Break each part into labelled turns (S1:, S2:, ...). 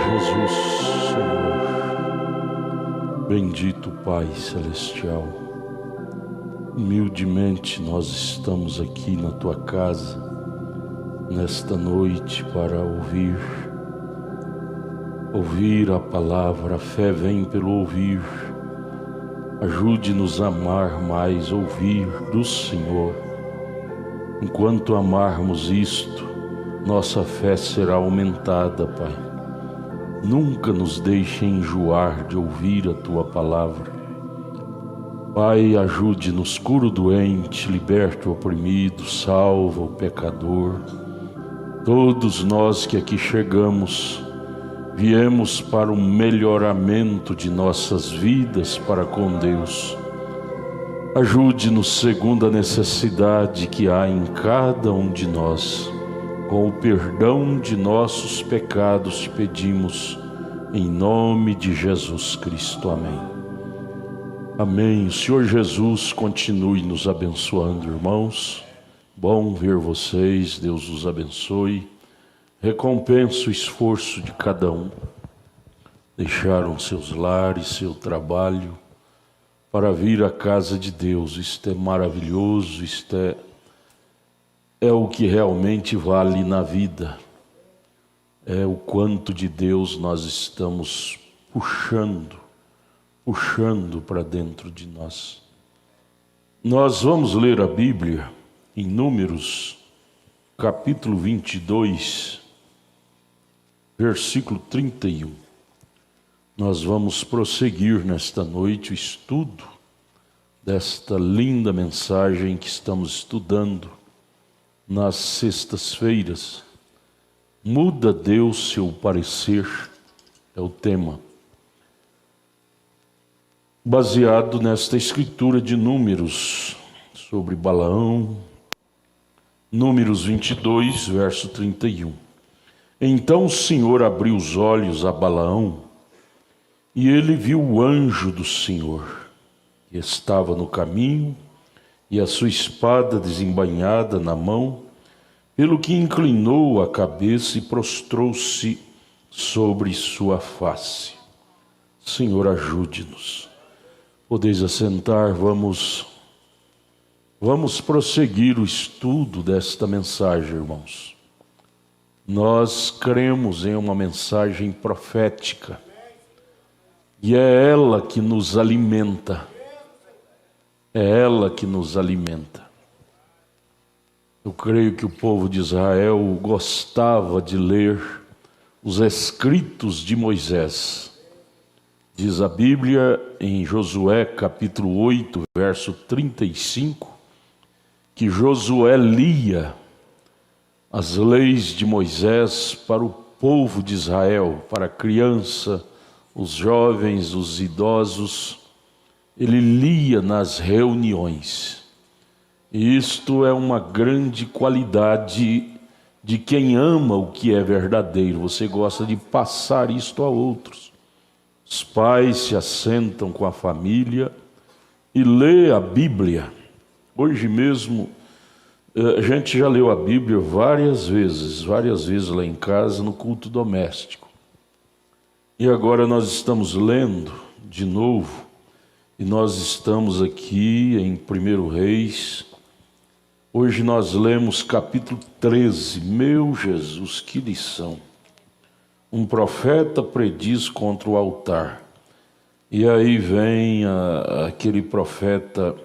S1: Jesus, Senhor, bendito Pai Celestial, humildemente nós estamos aqui na Tua casa, nesta noite para ouvir a palavra. A fé vem pelo ouvir. Ajude-nos a amar mais, ouvir do Senhor. Enquanto amarmos isto, nossa fé será aumentada, Pai. Nunca nos deixe enjoar de ouvir a Tua palavra. Pai, ajude-nos, cura o doente, liberta o oprimido, salva o pecador. Todos nós que aqui chegamos, viemos para o melhoramento de nossas vidas para com Deus. Ajude-nos segundo a necessidade que há em cada um de nós. Com o perdão de nossos pecados te pedimos, em nome de Jesus Cristo. Amém. Amém. O Senhor Jesus continue nos abençoando, irmãos. Bom ver vocês, Deus os abençoe. Recompensa o esforço de cada um. Deixaram seus lares, seu trabalho, para vir à casa de Deus. Isto é maravilhoso, isto é o que realmente vale na vida. É o quanto de Deus nós estamos puxando para dentro de nós. Nós vamos ler a Bíblia em Números, capítulo 22, versículo 31. Nós vamos prosseguir nesta noite o estudo desta linda mensagem que estamos estudando nas sextas-feiras. Muda Deus seu parecer, é o tema. Baseado nesta escritura de Números sobre Balaão, Números 22, verso 31. Então o Senhor abriu os olhos a Balaão, e ele viu o anjo do Senhor, que estava no caminho, e a sua espada desembainhada na mão, pelo que inclinou a cabeça e prostrou-se sobre sua face. Senhor, ajude-nos. Podeis assentar, vamos prosseguir o estudo desta mensagem, irmãos. Nós cremos em uma mensagem profética, e é ela que nos alimenta. É ela que nos alimenta. Eu creio que o povo de Israel gostava de ler os escritos de Moisés. Diz a Bíblia em Josué capítulo 8, verso 35, que Josué lia as leis de Moisés para o povo de Israel, para a criança, os jovens, os idosos. Ele lia nas reuniões. E isto é uma grande qualidade de quem ama o que é verdadeiro. Você gosta de passar isto a outros. Os pais se assentam com a família e lê a Bíblia. Hoje mesmo, a gente já leu a Bíblia várias vezes lá em casa, no culto doméstico. E agora nós estamos lendo de novo, e nós estamos aqui em 1 Reis. Hoje nós lemos capítulo 13. Meu Jesus, que lição! Um profeta prediz contra o altar. E aí vem aquele profeta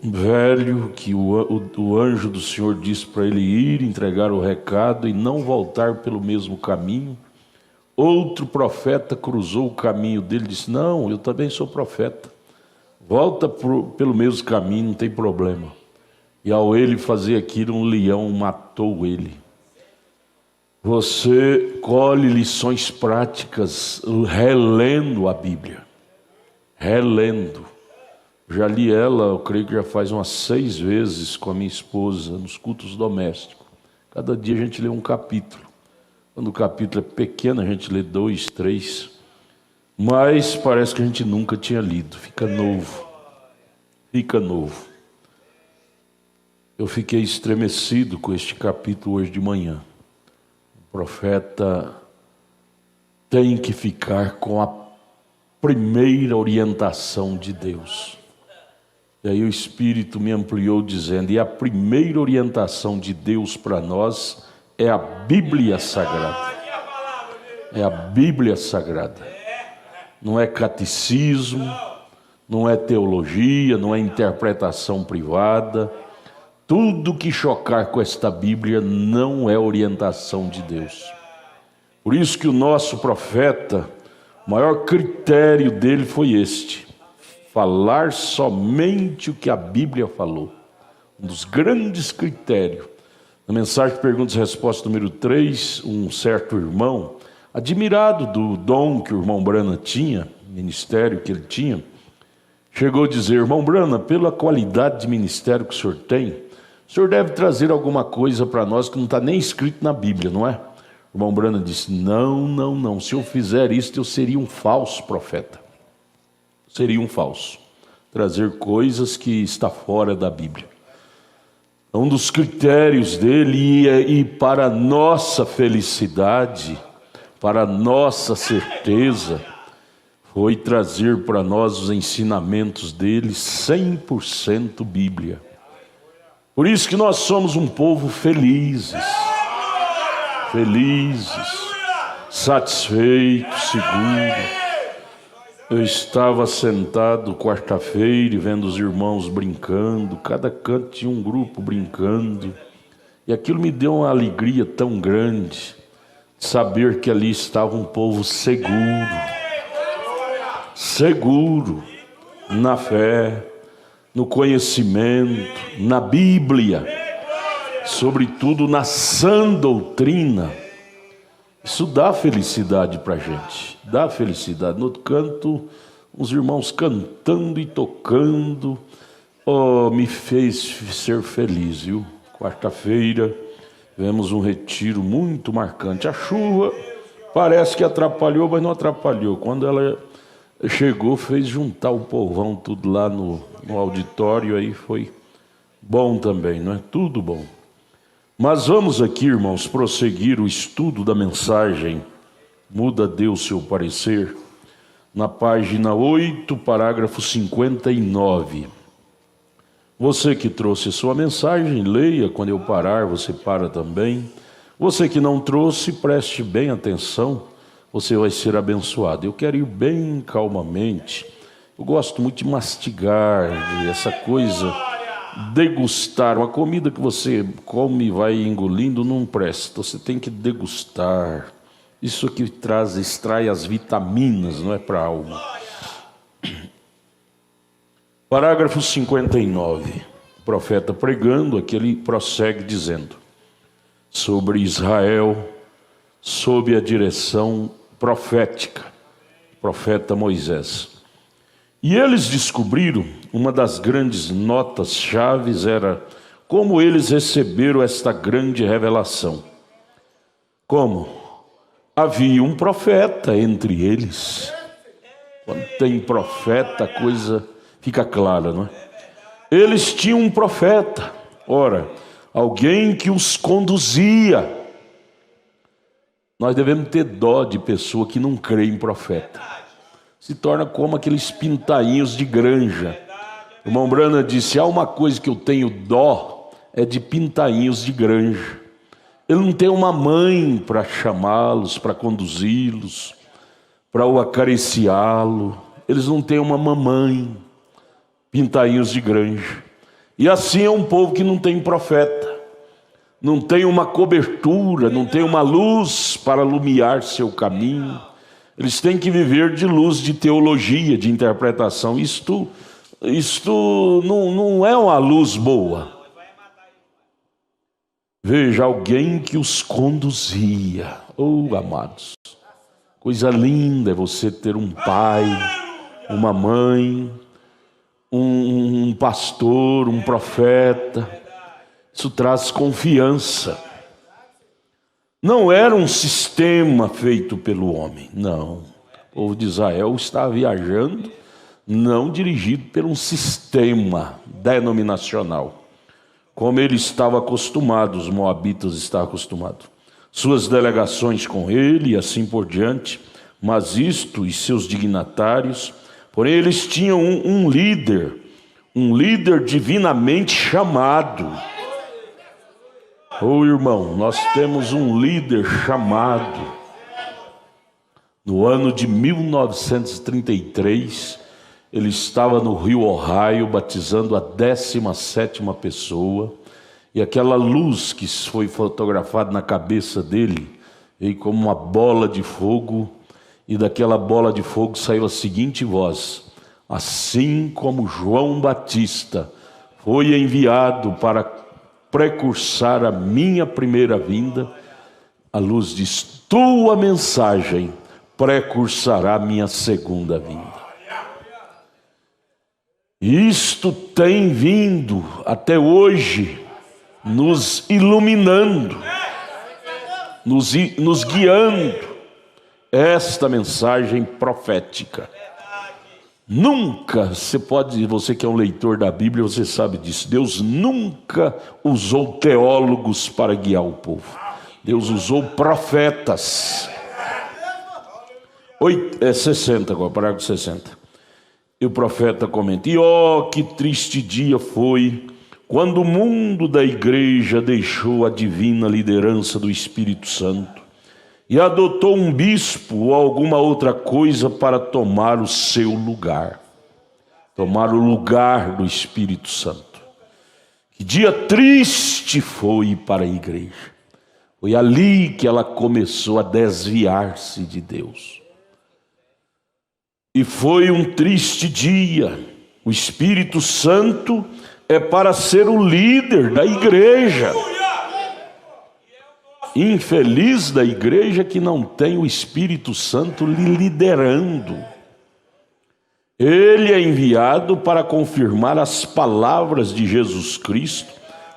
S1: velho que o anjo do Senhor disse para ele ir entregar o recado e não voltar pelo mesmo caminho. Outro profeta cruzou o caminho dele e disse: não, eu também sou profeta. Volta pelo mesmo caminho, não tem problema. E ao ele fazer aquilo, um leão matou ele. Você colhe lições práticas relendo a Bíblia. Relendo. Já li ela, eu creio que já faz umas 6 vezes com a minha esposa, nos cultos domésticos. Cada dia a gente lê um capítulo. Quando o capítulo é pequeno, a gente lê 2, 3. Mas parece que a gente nunca tinha lido. Fica novo. Fica novo. Eu fiquei estremecido com este capítulo hoje de manhã. O profeta tem que ficar com a primeira orientação de Deus. E aí o Espírito me ampliou dizendo, e a primeira orientação de Deus para nós é a Bíblia Sagrada. É a Bíblia Sagrada. Não é catecismo, não é teologia, não é interpretação privada. Tudo que chocar com esta Bíblia não é orientação de Deus. Por isso que o nosso profeta, o maior critério dele foi este: falar somente o que a Bíblia falou. Um dos grandes critérios. Na mensagem Perguntas e Respostas número 3, um certo irmão, admirado do dom que o irmão Brana tinha, ministério que ele tinha, chegou a dizer: irmão Brana, pela qualidade de ministério que o senhor tem, o senhor deve trazer alguma coisa para nós que não está nem escrito na Bíblia, não é? O irmão Brana disse: não, se eu fizer isso, eu seria um falso profeta. Seria um falso. Trazer coisas que está fora da Bíblia. Um dos critérios dele, e para nossa felicidade, para nossa certeza, foi trazer para nós os ensinamentos dele 100% Bíblia. Por isso que nós somos um povo felizes, satisfeitos, seguros. Eu estava sentado quarta-feira e vendo os irmãos brincando, cada canto tinha um grupo brincando, e aquilo me deu uma alegria tão grande, de saber que ali estava um povo seguro na fé, no conhecimento, na Bíblia, sobretudo na sã doutrina. Isso dá felicidade para a gente, dá felicidade. No outro canto, os irmãos cantando e tocando, me fez ser feliz, viu? Quarta-feira, tivemos um retiro muito marcante. A chuva parece que atrapalhou, mas não atrapalhou. Quando ela chegou, fez juntar o povão tudo lá no auditório, aí foi bom também, não é? Tudo bom. Mas vamos aqui, irmãos, prosseguir o estudo da mensagem Muda Deus seu parecer, na página 8, parágrafo 59. Você que trouxe a sua mensagem, leia, quando eu parar, você para também. Você que não trouxe, preste bem atenção, você vai ser abençoado. Eu quero ir bem calmamente, eu gosto muito de mastigar, essa coisa... degustar, uma comida que você come e vai engolindo não presta, você tem que degustar. Isso aqui extrai as vitaminas, não é para a alma. Parágrafo 59. O profeta pregando, aqui ele prossegue dizendo sobre Israel, sob a direção profética, profeta Moisés. E eles descobriram, uma das grandes notas chaves era como eles receberam esta grande revelação. Como? Havia um profeta entre eles. Quando tem profeta, a coisa fica clara, não é? Eles tinham um profeta, ora, alguém que os conduzia. Nós devemos ter dó de pessoa que não crê em profeta. Se torna como aqueles pintainhos de granja. O irmão Brana disse: há uma coisa que eu tenho dó, é de pintainhos de granja. Ele não tem uma mãe para chamá-los, para conduzi-los, para o acariciá-lo. Eles não têm uma mamãe, pintainhos de granja. E assim é um povo que não tem profeta, não tem uma cobertura, não tem uma luz para iluminar seu caminho. Eles têm que viver de luz, de teologia, de interpretação. Isto não é uma luz boa. Veja, alguém que os conduzia. Oh, amados, coisa linda é você ter um pai, uma mãe, um pastor, um profeta. Isso traz confiança. Não era um sistema feito pelo homem, não. O povo de Israel está viajando, não dirigido por um sistema denominacional, como ele estava acostumado, os moabitas estavam acostumados. Suas delegações com ele e assim por diante, mas isto e seus dignatários, porém eles tinham um líder divinamente chamado. Oh, irmão, nós temos um líder chamado. No ano de 1933, ele estava no Rio Ohio batizando a 17ª pessoa, e aquela luz que foi fotografada na cabeça dele veio como uma bola de fogo, e daquela bola de fogo saiu a seguinte voz: assim como João Batista foi enviado para precursar a minha primeira vinda, a luz diz: tua mensagem precursará a minha segunda vinda. Isto tem vindo até hoje nos iluminando, nos guiando, esta mensagem profética. Nunca, você que é um leitor da Bíblia, você sabe disso, Deus nunca usou teólogos para guiar o povo. Deus usou profetas. 60 agora, parágrafo 60. E o profeta comenta: e que triste dia foi quando o mundo da igreja deixou a divina liderança do Espírito Santo e adotou um bispo ou alguma outra coisa para tomar o seu lugar, tomar o lugar do Espírito Santo. Que dia triste foi para a igreja. Foi ali que ela começou a desviar-se de Deus. E foi um triste dia. O Espírito Santo é para ser o líder da igreja. Infeliz da igreja que não tem o Espírito Santo lhe liderando. Ele é enviado para confirmar as palavras de Jesus Cristo,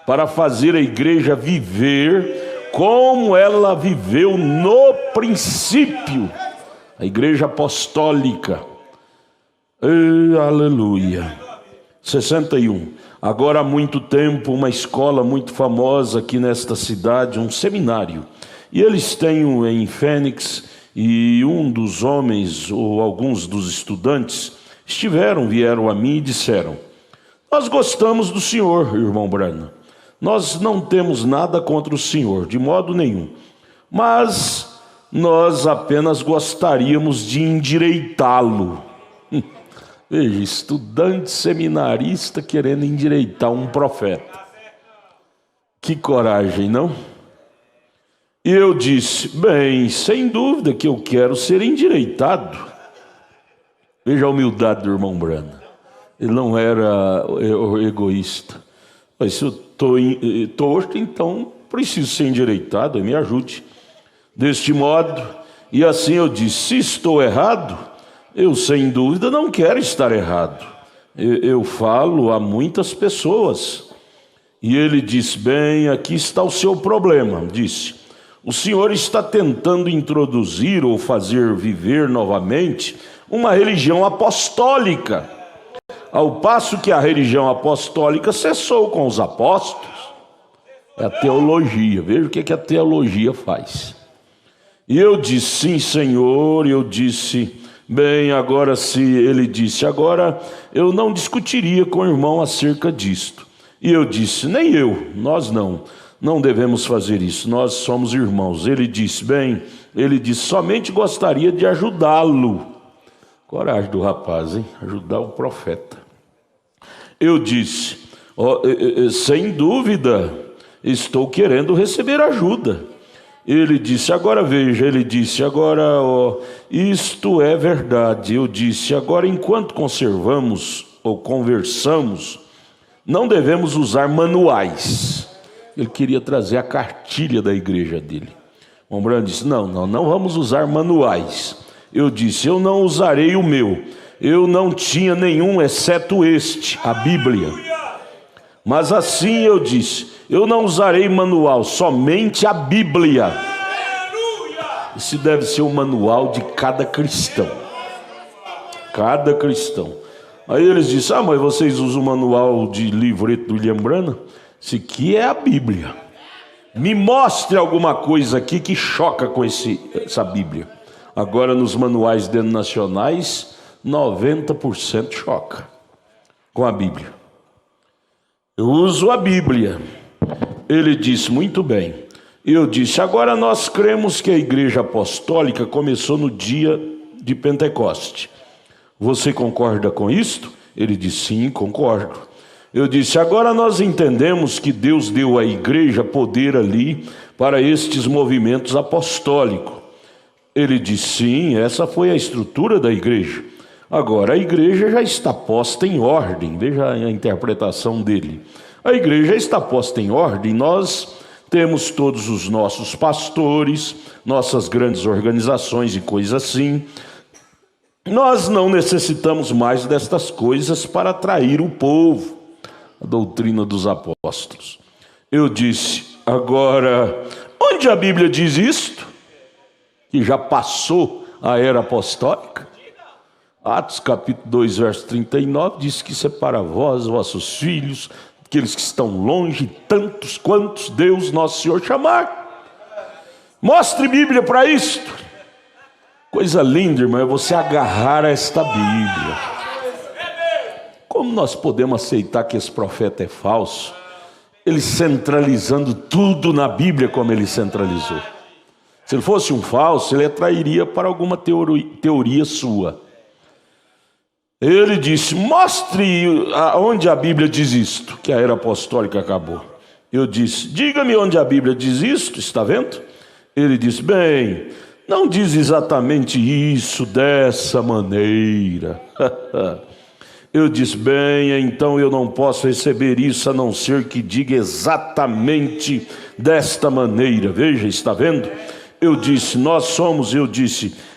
S1: para fazer a igreja viver como ela viveu no princípio, a igreja apostólica. Aleluia. 61. Agora há muito tempo, uma escola muito famosa aqui nesta cidade, um seminário. E eles têm em Fênix, e um dos homens, ou alguns dos estudantes, vieram a mim e disseram: nós gostamos do senhor, irmão Branham. Nós não temos nada contra o senhor, de modo nenhum. Mas nós apenas gostaríamos de endireitá-lo. Veja, estudante seminarista querendo endireitar um profeta. Que coragem, não? E eu disse: bem, sem dúvida que eu quero ser endireitado. Veja a humildade do irmão Branham. Ele não era egoísta. Mas se eu estou torto, então preciso ser endireitado, me ajude. Deste modo, e assim eu disse: se estou errado, eu sem dúvida não quero estar errado. Eu falo a muitas pessoas. E ele disse: bem, aqui está o seu problema. Disse: o senhor está tentando introduzir ou fazer viver novamente uma religião apostólica, ao passo que a religião apostólica cessou com os apóstolos. É a teologia. Veja o que a teologia faz. E eu disse: sim, senhor. Eu disse: bem, agora se ele disse, agora eu não discutiria com o irmão acerca disto. E eu disse: nem eu, nós não devemos fazer isso, nós somos irmãos. Ele disse: bem, ele disse: somente gostaria de ajudá-lo. Coragem do rapaz, hein? Ajudar o profeta. Eu disse: sem dúvida, estou querendo receber ajuda. Ele disse: agora veja, isto é verdade. Eu disse: agora, enquanto conservamos ou conversamos, não devemos usar manuais. Ele queria trazer a cartilha da igreja dele. O irmão disse: não vamos usar manuais. Eu disse: eu não usarei o meu. Eu não tinha nenhum exceto este, a Bíblia. Mas assim eu disse: eu não usarei manual, somente a Bíblia. Esse deve ser o manual de cada cristão. Cada cristão. Aí eles disseram: mas vocês usam o manual de livreto do William Branham? Esse aqui é a Bíblia. Me mostre alguma coisa aqui que choca com essa Bíblia. Agora, nos manuais denominacionais, 90% choca com a Bíblia. Eu uso a Bíblia. Ele disse, muito bem. Eu disse, agora nós cremos que a igreja apostólica começou no dia de Pentecoste. Você concorda com isto? Ele disse, sim, concordo. Eu disse, agora nós entendemos que Deus deu à igreja poder ali para estes movimentos apostólicos. Ele disse, sim, essa foi a estrutura da igreja. Agora, a igreja já está posta em ordem. Veja a interpretação dele. A igreja está posta em ordem, nós temos todos os nossos pastores, nossas grandes organizações e coisas assim. Nós não necessitamos mais destas coisas para atrair o povo, a doutrina dos apóstolos. Eu disse, agora, onde a Bíblia diz isto? Que já passou a era apostólica? Atos capítulo 2, verso 39, diz que separa vós, vossos filhos, aqueles que estão longe, tantos quantos Deus nosso Senhor chamar. Mostre Bíblia para isto. Coisa linda, irmão, é você agarrar esta Bíblia. Como nós podemos aceitar que esse profeta é falso? Ele centralizando tudo na Bíblia como ele centralizou. Se ele fosse um falso, ele atrairia para alguma teoria sua. Ele disse, mostre onde a Bíblia diz isto, que a era apostólica acabou. Eu disse, diga-me onde a Bíblia diz isto, está vendo? Ele disse, bem, não diz exatamente isso dessa maneira. Eu disse, bem, então eu não posso receber isso a não ser que diga exatamente desta maneira. Veja, está vendo? Eu disse,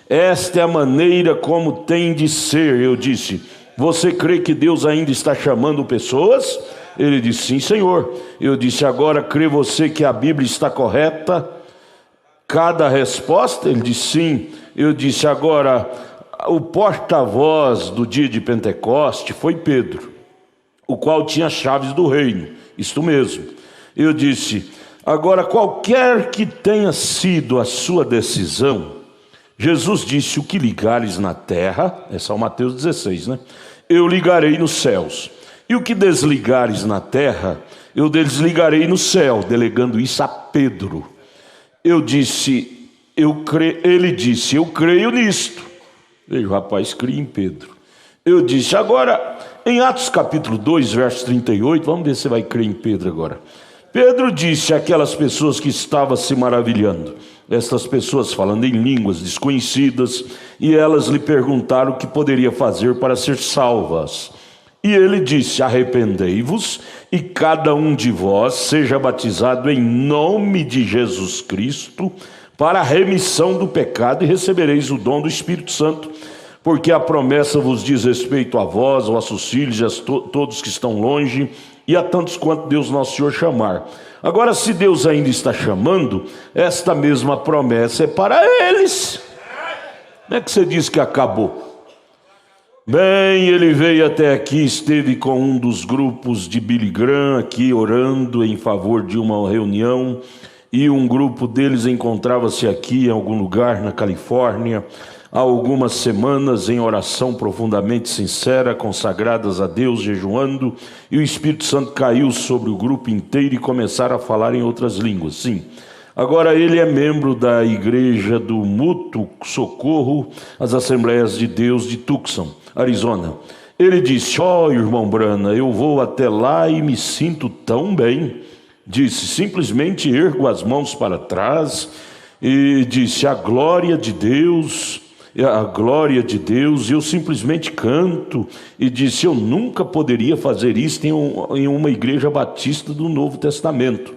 S1: esta é a maneira como tem de ser. Eu disse, você crê que Deus ainda está chamando pessoas? Ele disse, sim, Senhor. Eu disse, agora crê você que a Bíblia está correta? Cada resposta? Ele disse, sim. Eu disse, agora, o porta-voz do dia de Pentecoste foi Pedro, o qual tinha chaves do reino. Isto mesmo. Eu disse, agora, qualquer que tenha sido a sua decisão, Jesus disse, o que ligares na terra, é São Mateus 16, né? Eu ligarei nos céus. E o que desligares na terra, eu desligarei no céu, delegando isso a Pedro. Ele disse, eu creio nisto. Veja, o rapaz cria em Pedro. Eu disse, agora, em Atos capítulo 2, verso 38, vamos ver se você vai crer em Pedro agora. Pedro disse àquelas pessoas que estavam se maravilhando, estas pessoas falando em línguas desconhecidas, e elas lhe perguntaram o que poderia fazer para ser salvas. E ele disse, arrependei-vos, e cada um de vós seja batizado em nome de Jesus Cristo, para a remissão do pecado, e recebereis o dom do Espírito Santo, porque a promessa vos diz respeito a vós, vossos filhos, e a todos que estão longe, e a tantos quanto Deus nosso Senhor chamar. Agora, se Deus ainda está chamando, esta mesma promessa é para eles. Como é que você diz que acabou? Bem, ele veio até aqui, esteve com um dos grupos de Billy Graham aqui, orando em favor de uma reunião, e um grupo deles encontrava-se aqui em algum lugar na Califórnia, há algumas semanas em oração profundamente sincera, consagradas a Deus, jejuando, e o Espírito Santo caiu sobre o grupo inteiro e começaram a falar em outras línguas. Sim. Agora ele é membro da igreja do Mútuo Socorro, as Assembleias de Deus de Tucson, Arizona. Ele disse, irmão Brana, eu vou até lá e me sinto tão bem. Disse, simplesmente ergo as mãos para trás e disse, a glória de Deus, eu simplesmente canto. E disse, eu nunca poderia fazer isso em uma igreja batista do Novo Testamento.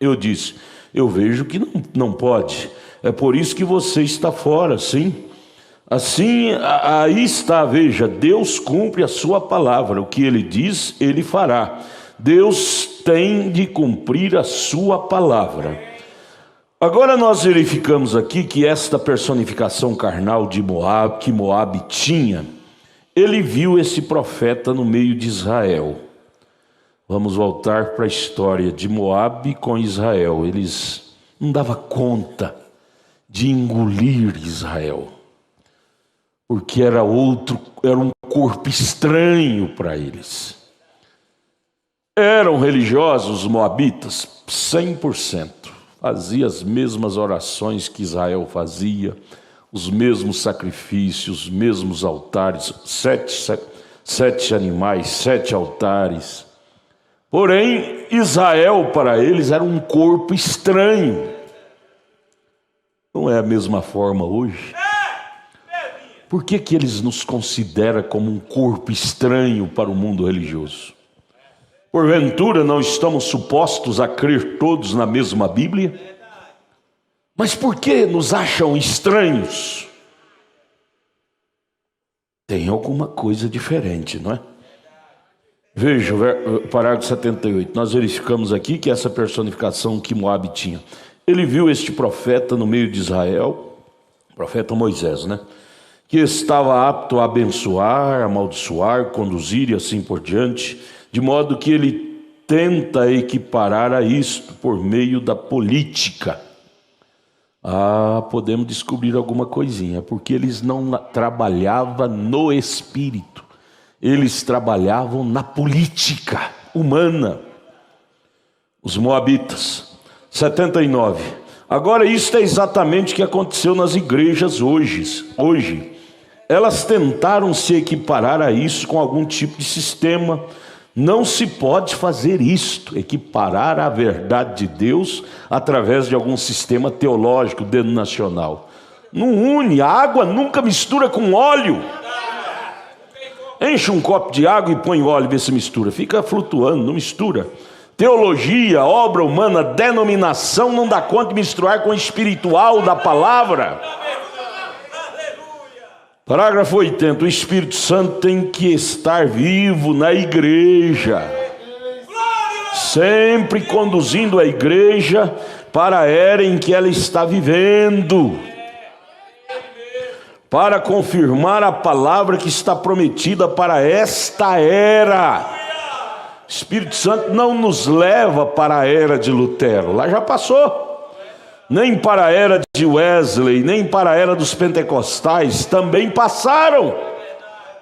S1: Eu disse, eu vejo que não pode, é por isso que você está fora, sim. Assim, aí está, veja, Deus cumpre a sua palavra, o que ele diz, ele fará. Deus tem de cumprir a sua palavra. Agora nós verificamos aqui que esta personificação carnal de Moabe, que Moabe tinha, ele viu esse profeta no meio de Israel. Vamos voltar para a história de Moabe com Israel. Eles não davam conta de engolir Israel, porque era um corpo estranho para eles. Eram religiosos os moabitas, 100%. Fazia as mesmas orações que Israel fazia, os mesmos sacrifícios, os mesmos altares, sete animais, 7 altares. Porém, Israel para eles era um corpo estranho. Não é a mesma forma hoje? Por que eles nos consideram como um corpo estranho para o mundo religioso? Porventura não estamos supostos a crer todos na mesma Bíblia? Mas por que nos acham estranhos? Tem alguma coisa diferente, não é? Veja o parágrafo 78. Nós verificamos aqui que essa personificação que Moabe tinha. Ele viu este profeta no meio de Israel, profeta Moisés, né? Que estava apto a abençoar, amaldiçoar, conduzir e assim por diante, de modo que ele tenta equiparar a isto por meio da política. Podemos descobrir alguma coisinha, porque eles não trabalhavam no espírito, eles trabalhavam na política humana. Os moabitas. 79. Agora, isto é exatamente o que aconteceu nas igrejas hoje. Elas tentaram se equiparar a isso com algum tipo de sistema. Não se pode fazer isto, equiparar a verdade de Deus através de algum sistema teológico denominacional. Não une, a água nunca mistura com óleo. Enche um copo de água e põe óleo e vê se mistura. Fica flutuando, não mistura. Teologia, obra humana, denominação não dá conta de misturar com o espiritual da palavra. Parágrafo 80. O Espírito Santo tem que estar vivo na igreja, sempre conduzindo a igreja para a era em que ela está vivendo, para confirmar a palavra que está prometida para esta era. O Espírito Santo não nos leva para a era de Lutero, lá já passou. Nem para a era de Wesley, nem para a era dos pentecostais, também passaram.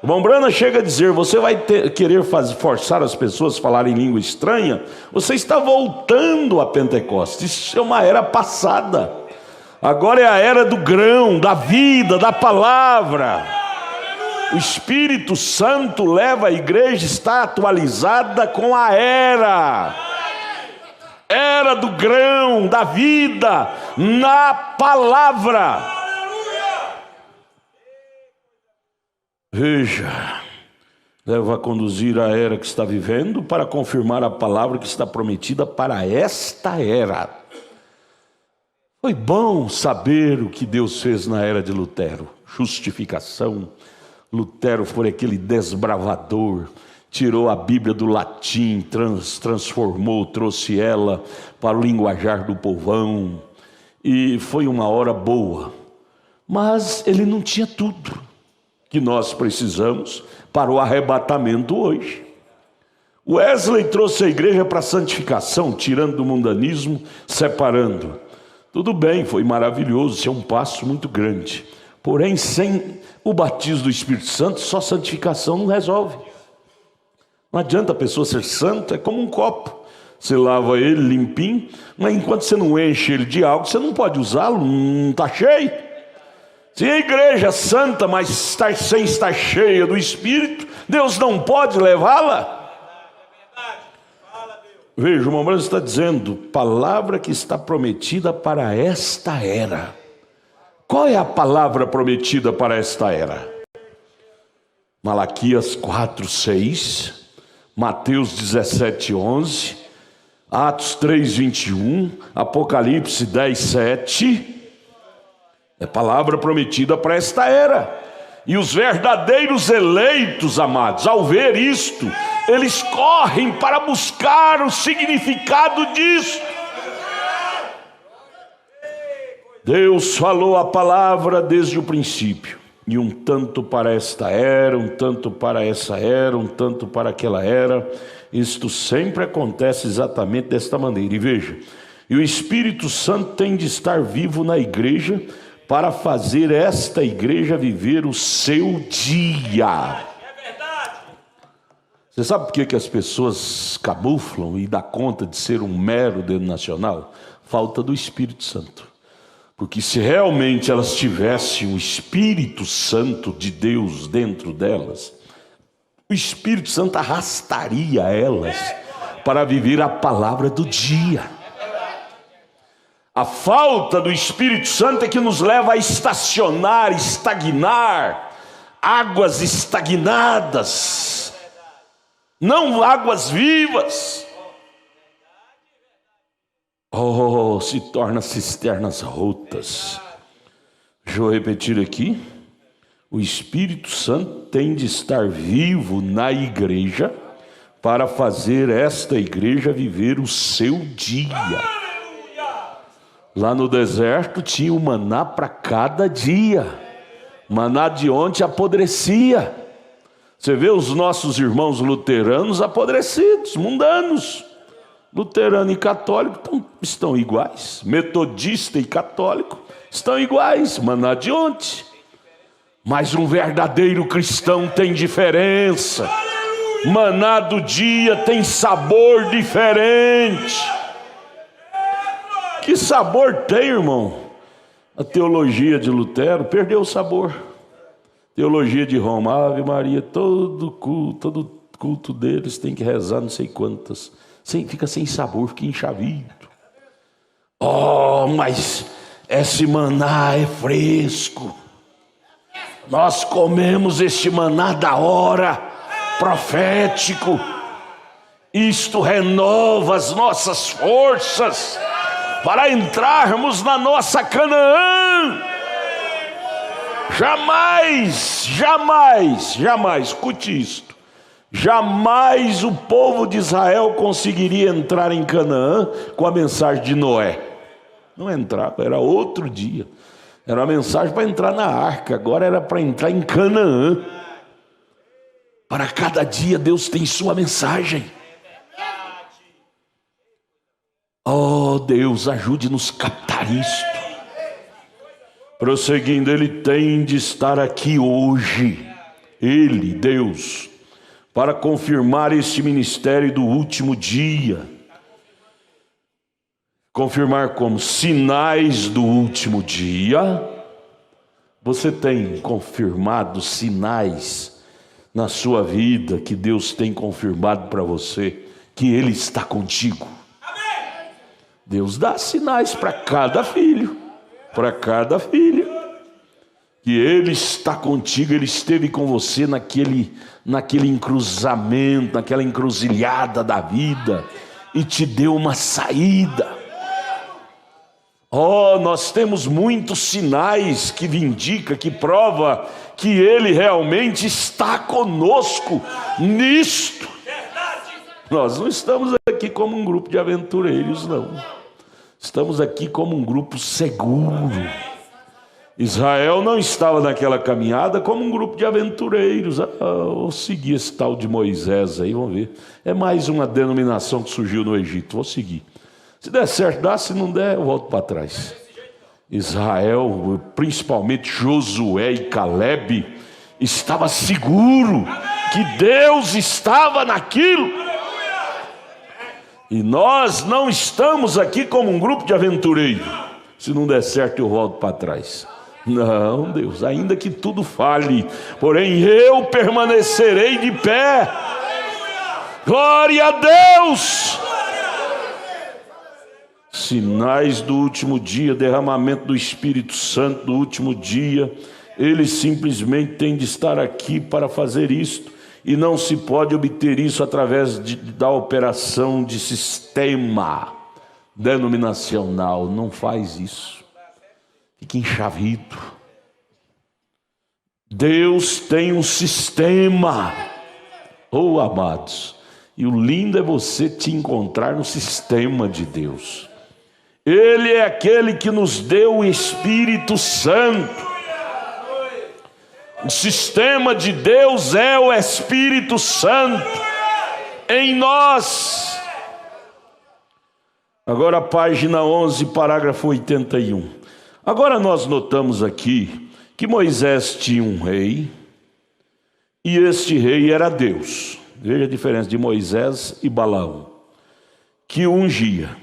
S1: O irmão Branham chega a dizer: você vai querer forçar as pessoas a falarem língua estranha? Você está voltando a Pentecostes. Isso é uma era passada. Agora é a era do grão, da vida, da palavra. O Espírito Santo leva a igreja a estar atualizada com a era do grão, da vida, na palavra. Veja, leva a conduzir a era que está vivendo para confirmar a palavra que está prometida para esta era. Foi bom saber o que Deus fez na era de Lutero. Justificação. Lutero foi aquele desbravador, tirou a Bíblia do latim, transformou, trouxe ela para o linguajar do povão, e foi uma hora boa. Mas ele não tinha tudo que nós precisamos para o arrebatamento hoje. Wesley trouxe a igreja para a santificação, tirando do mundanismo, separando. Tudo bem, foi maravilhoso, isso é um passo muito grande. Porém, sem o batismo do Espírito Santo, só santificação não resolve. Não adianta a pessoa ser santa, é como um copo. Você lava ele limpinho, mas enquanto você não enche ele de água, você não pode usá-lo, não está cheio. Se a igreja é santa, mas sem estar cheia do Espírito, Deus não pode levá-la. Veja, o irmão Branham está dizendo, palavra que está prometida para esta era. Qual é a palavra prometida para esta era? Malaquias 4:6, Mateus 17:11, Atos 3:21, Apocalipse 10:7. É palavra prometida para esta era. E os verdadeiros eleitos, amados, ao ver isto, eles correm para buscar o significado disso. Deus falou a palavra desde o princípio, e um tanto para esta era, um tanto para essa era, um tanto para aquela era. Isto sempre acontece exatamente desta maneira. E veja, E o Espírito Santo tem de estar vivo na igreja para fazer esta igreja viver o seu dia. Você sabe por que as pessoas camuflam e dão conta de ser um mero denominacional? Falta do Espírito Santo. Porque se realmente elas tivessem o Espírito Santo de Deus dentro delas, o Espírito Santo arrastaria elas para viver a palavra do dia. A falta do Espírito Santo é que nos leva a estacionar, estagnar, águas estagnadas, não águas vivas. Oh, se torna cisternas rotas. Deixa eu repetir aqui. O Espírito Santo tem de estar vivo na igreja para fazer esta igreja viver o seu dia. Lá no deserto tinha o maná para cada dia. Maná de ontem apodrecia. Você vê os nossos irmãos luteranos apodrecidos, mundanos. Luterano e católico estão iguais. Metodista e católico estão iguais. Maná de ontem. Mas um verdadeiro cristão tem diferença. Maná do dia tem sabor diferente. Que sabor tem, irmão? A teologia de Lutero perdeu o sabor. Teologia de Roma, Ave Maria, todo culto deles tem que rezar não sei quantas. Fica sem sabor, fica enxavido. Oh, mas esse maná é fresco. Nós comemos este maná da hora, profético. Isto renova as nossas forças para entrarmos na nossa Canaã. Jamais, escute isto. Jamais o povo de Israel conseguiria entrar em Canaã com a mensagem de Noé. Não entrava, era outro dia. Era uma mensagem para entrar na arca, agora era para entrar em Canaã. Para cada dia Deus tem sua mensagem. Oh Deus, ajude-nos a captar isto. Prosseguindo, Ele tem de estar aqui hoje. Ele, Deus, para confirmar este ministério do último dia. Confirmar como? Sinais do último dia. Você tem confirmado sinais na sua vida que Deus tem confirmado para você que Ele está contigo? Deus dá sinais para cada filho, para cada filha, que Ele está contigo, Ele esteve com você naquele encruzamento, naquela encruzilhada da vida, e te deu uma saída. Oh, nós temos muitos sinais que indica, que prova que Ele realmente está conosco nisto. Nós não estamos aqui como um grupo de aventureiros, não. Estamos aqui como um grupo seguro. Israel não estava naquela caminhada como um grupo de aventureiros. Vou seguir esse tal de Moisés aí, vamos ver. É mais uma denominação que surgiu no Egito, vou seguir. Se der certo, dá, se não der, eu volto para trás. Israel, principalmente Josué e Caleb, estava seguro que Deus estava naquilo. E nós não estamos aqui como um grupo de aventureiros. Se não der certo, eu volto para trás. Não, Deus, ainda que tudo fale, porém eu permanecerei de pé. Glória a Deus! Sinais do último dia, derramamento do Espírito Santo do último dia. Ele simplesmente tem de estar aqui para fazer isto. E não se pode obter isso através da operação de sistema denominacional. Não faz isso. Fique enxavido. Deus tem um sistema. Oh, amados. E o lindo é você te encontrar no sistema de Deus. Ele é aquele que nos deu o Espírito Santo. O sistema de Deus é o Espírito Santo em nós. Agora a página 11, parágrafo 81. Agora nós notamos aqui que Moisés tinha um rei, e este rei era Deus. Veja a diferença de Moisés e Balaão, que o ungia.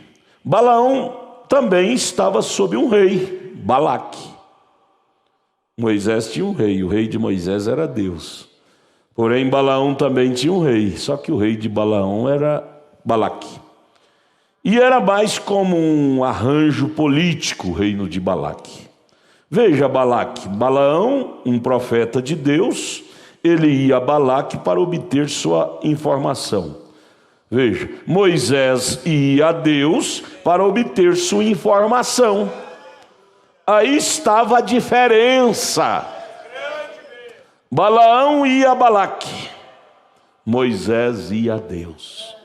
S1: Balaão também estava sob um rei, Balaque. Moisés tinha um rei, o rei de Moisés era Deus. Porém, Balaão também tinha um rei, só que o rei de Balaão era Balaque. E era mais como um arranjo político o reino de Balaque. Veja Balaque, Balaão, um profeta de Deus, ele ia a Balaque para obter sua informação. Veja, Moisés ia a Deus para obter sua informação. Aí estava a diferença. Balaão ia a Balaque, Moisés ia a Deus.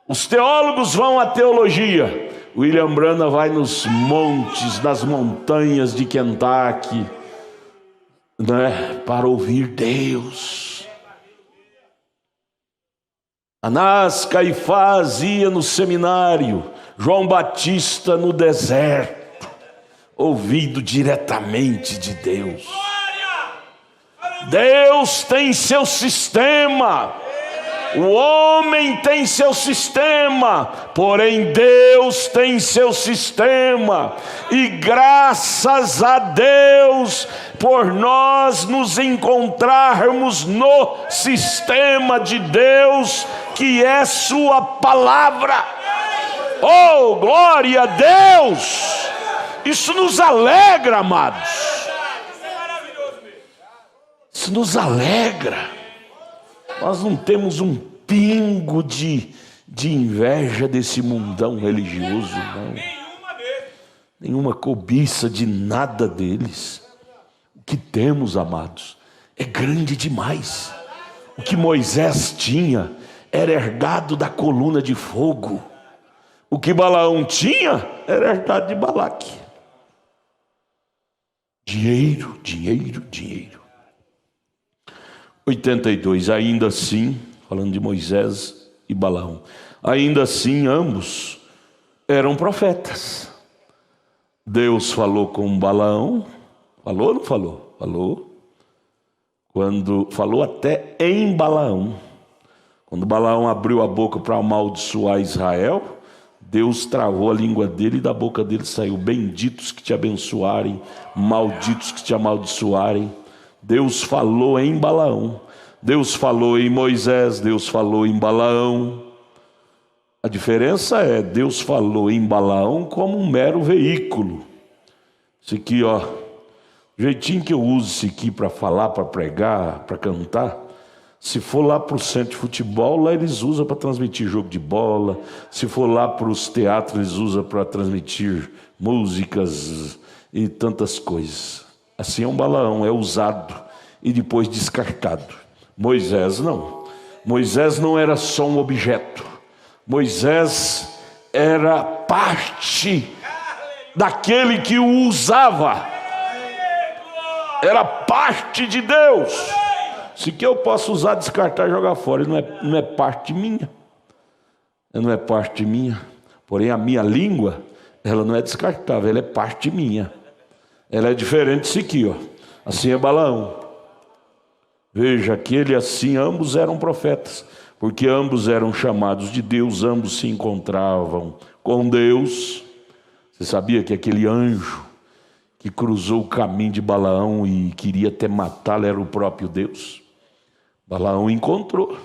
S1: Os teólogos vão à teologia. William Branham vai nos montes, nas montanhas de Kentucky, para ouvir Deus. Anás, Caifás ia no seminário, João Batista no deserto, ouvindo diretamente de Deus. Deus tem seu sistema, o homem tem seu sistema, porém Deus tem seu sistema. E graças a Deus por nós nos encontrarmos no sistema de Deus, que é sua palavra. Oh, glória a Deus! Isso nos alegra, amados. Isso nos alegra. Nós não temos um pingo de inveja desse mundão religioso, não. Nenhuma cobiça de nada deles. O que temos, amados, é grande demais. O que Moisés tinha era herdado da coluna de fogo. O que Balaão tinha era herdado de Balaque. Dinheiro, dinheiro, dinheiro. 82, ainda assim, falando de Moisés e Balaão, ainda assim ambos eram profetas. Deus falou com Balaão, falou ou não falou? Falou. Quando falou até em Balaão. Quando Balaão abriu a boca para amaldiçoar Israel, Deus travou a língua dele e da boca dele saiu: benditos que te abençoarem, malditos que te amaldiçoarem. Deus falou em Balaão, Deus falou em Moisés, Deus falou em Balaão. A diferença é, Deus falou em Balaão como um mero veículo. Isso aqui, ó, o jeitinho que eu uso isso aqui para falar, para pregar, para cantar. Se for lá para o centro de futebol, lá eles usam para transmitir jogo de bola. Se for lá para os teatros, eles usam para transmitir músicas e tantas coisas. Assim é um Balaão, é usado e depois descartado. Moisés não. Moisés não era só um objeto. Moisés era parte daquele que o usava. Era parte de Deus. Se que eu posso usar, descartar e jogar fora, não é parte minha. Não é parte minha. Porém a minha língua, ela não é descartável, ela é parte minha. Ela é diferente disso aqui, ó. Assim é Balaão. Veja, aquele assim, ambos eram profetas, porque ambos eram chamados de Deus, ambos se encontravam com Deus. Você sabia que aquele anjo que cruzou o caminho de Balaão e queria até matá-lo era o próprio Deus? Balaão encontrou.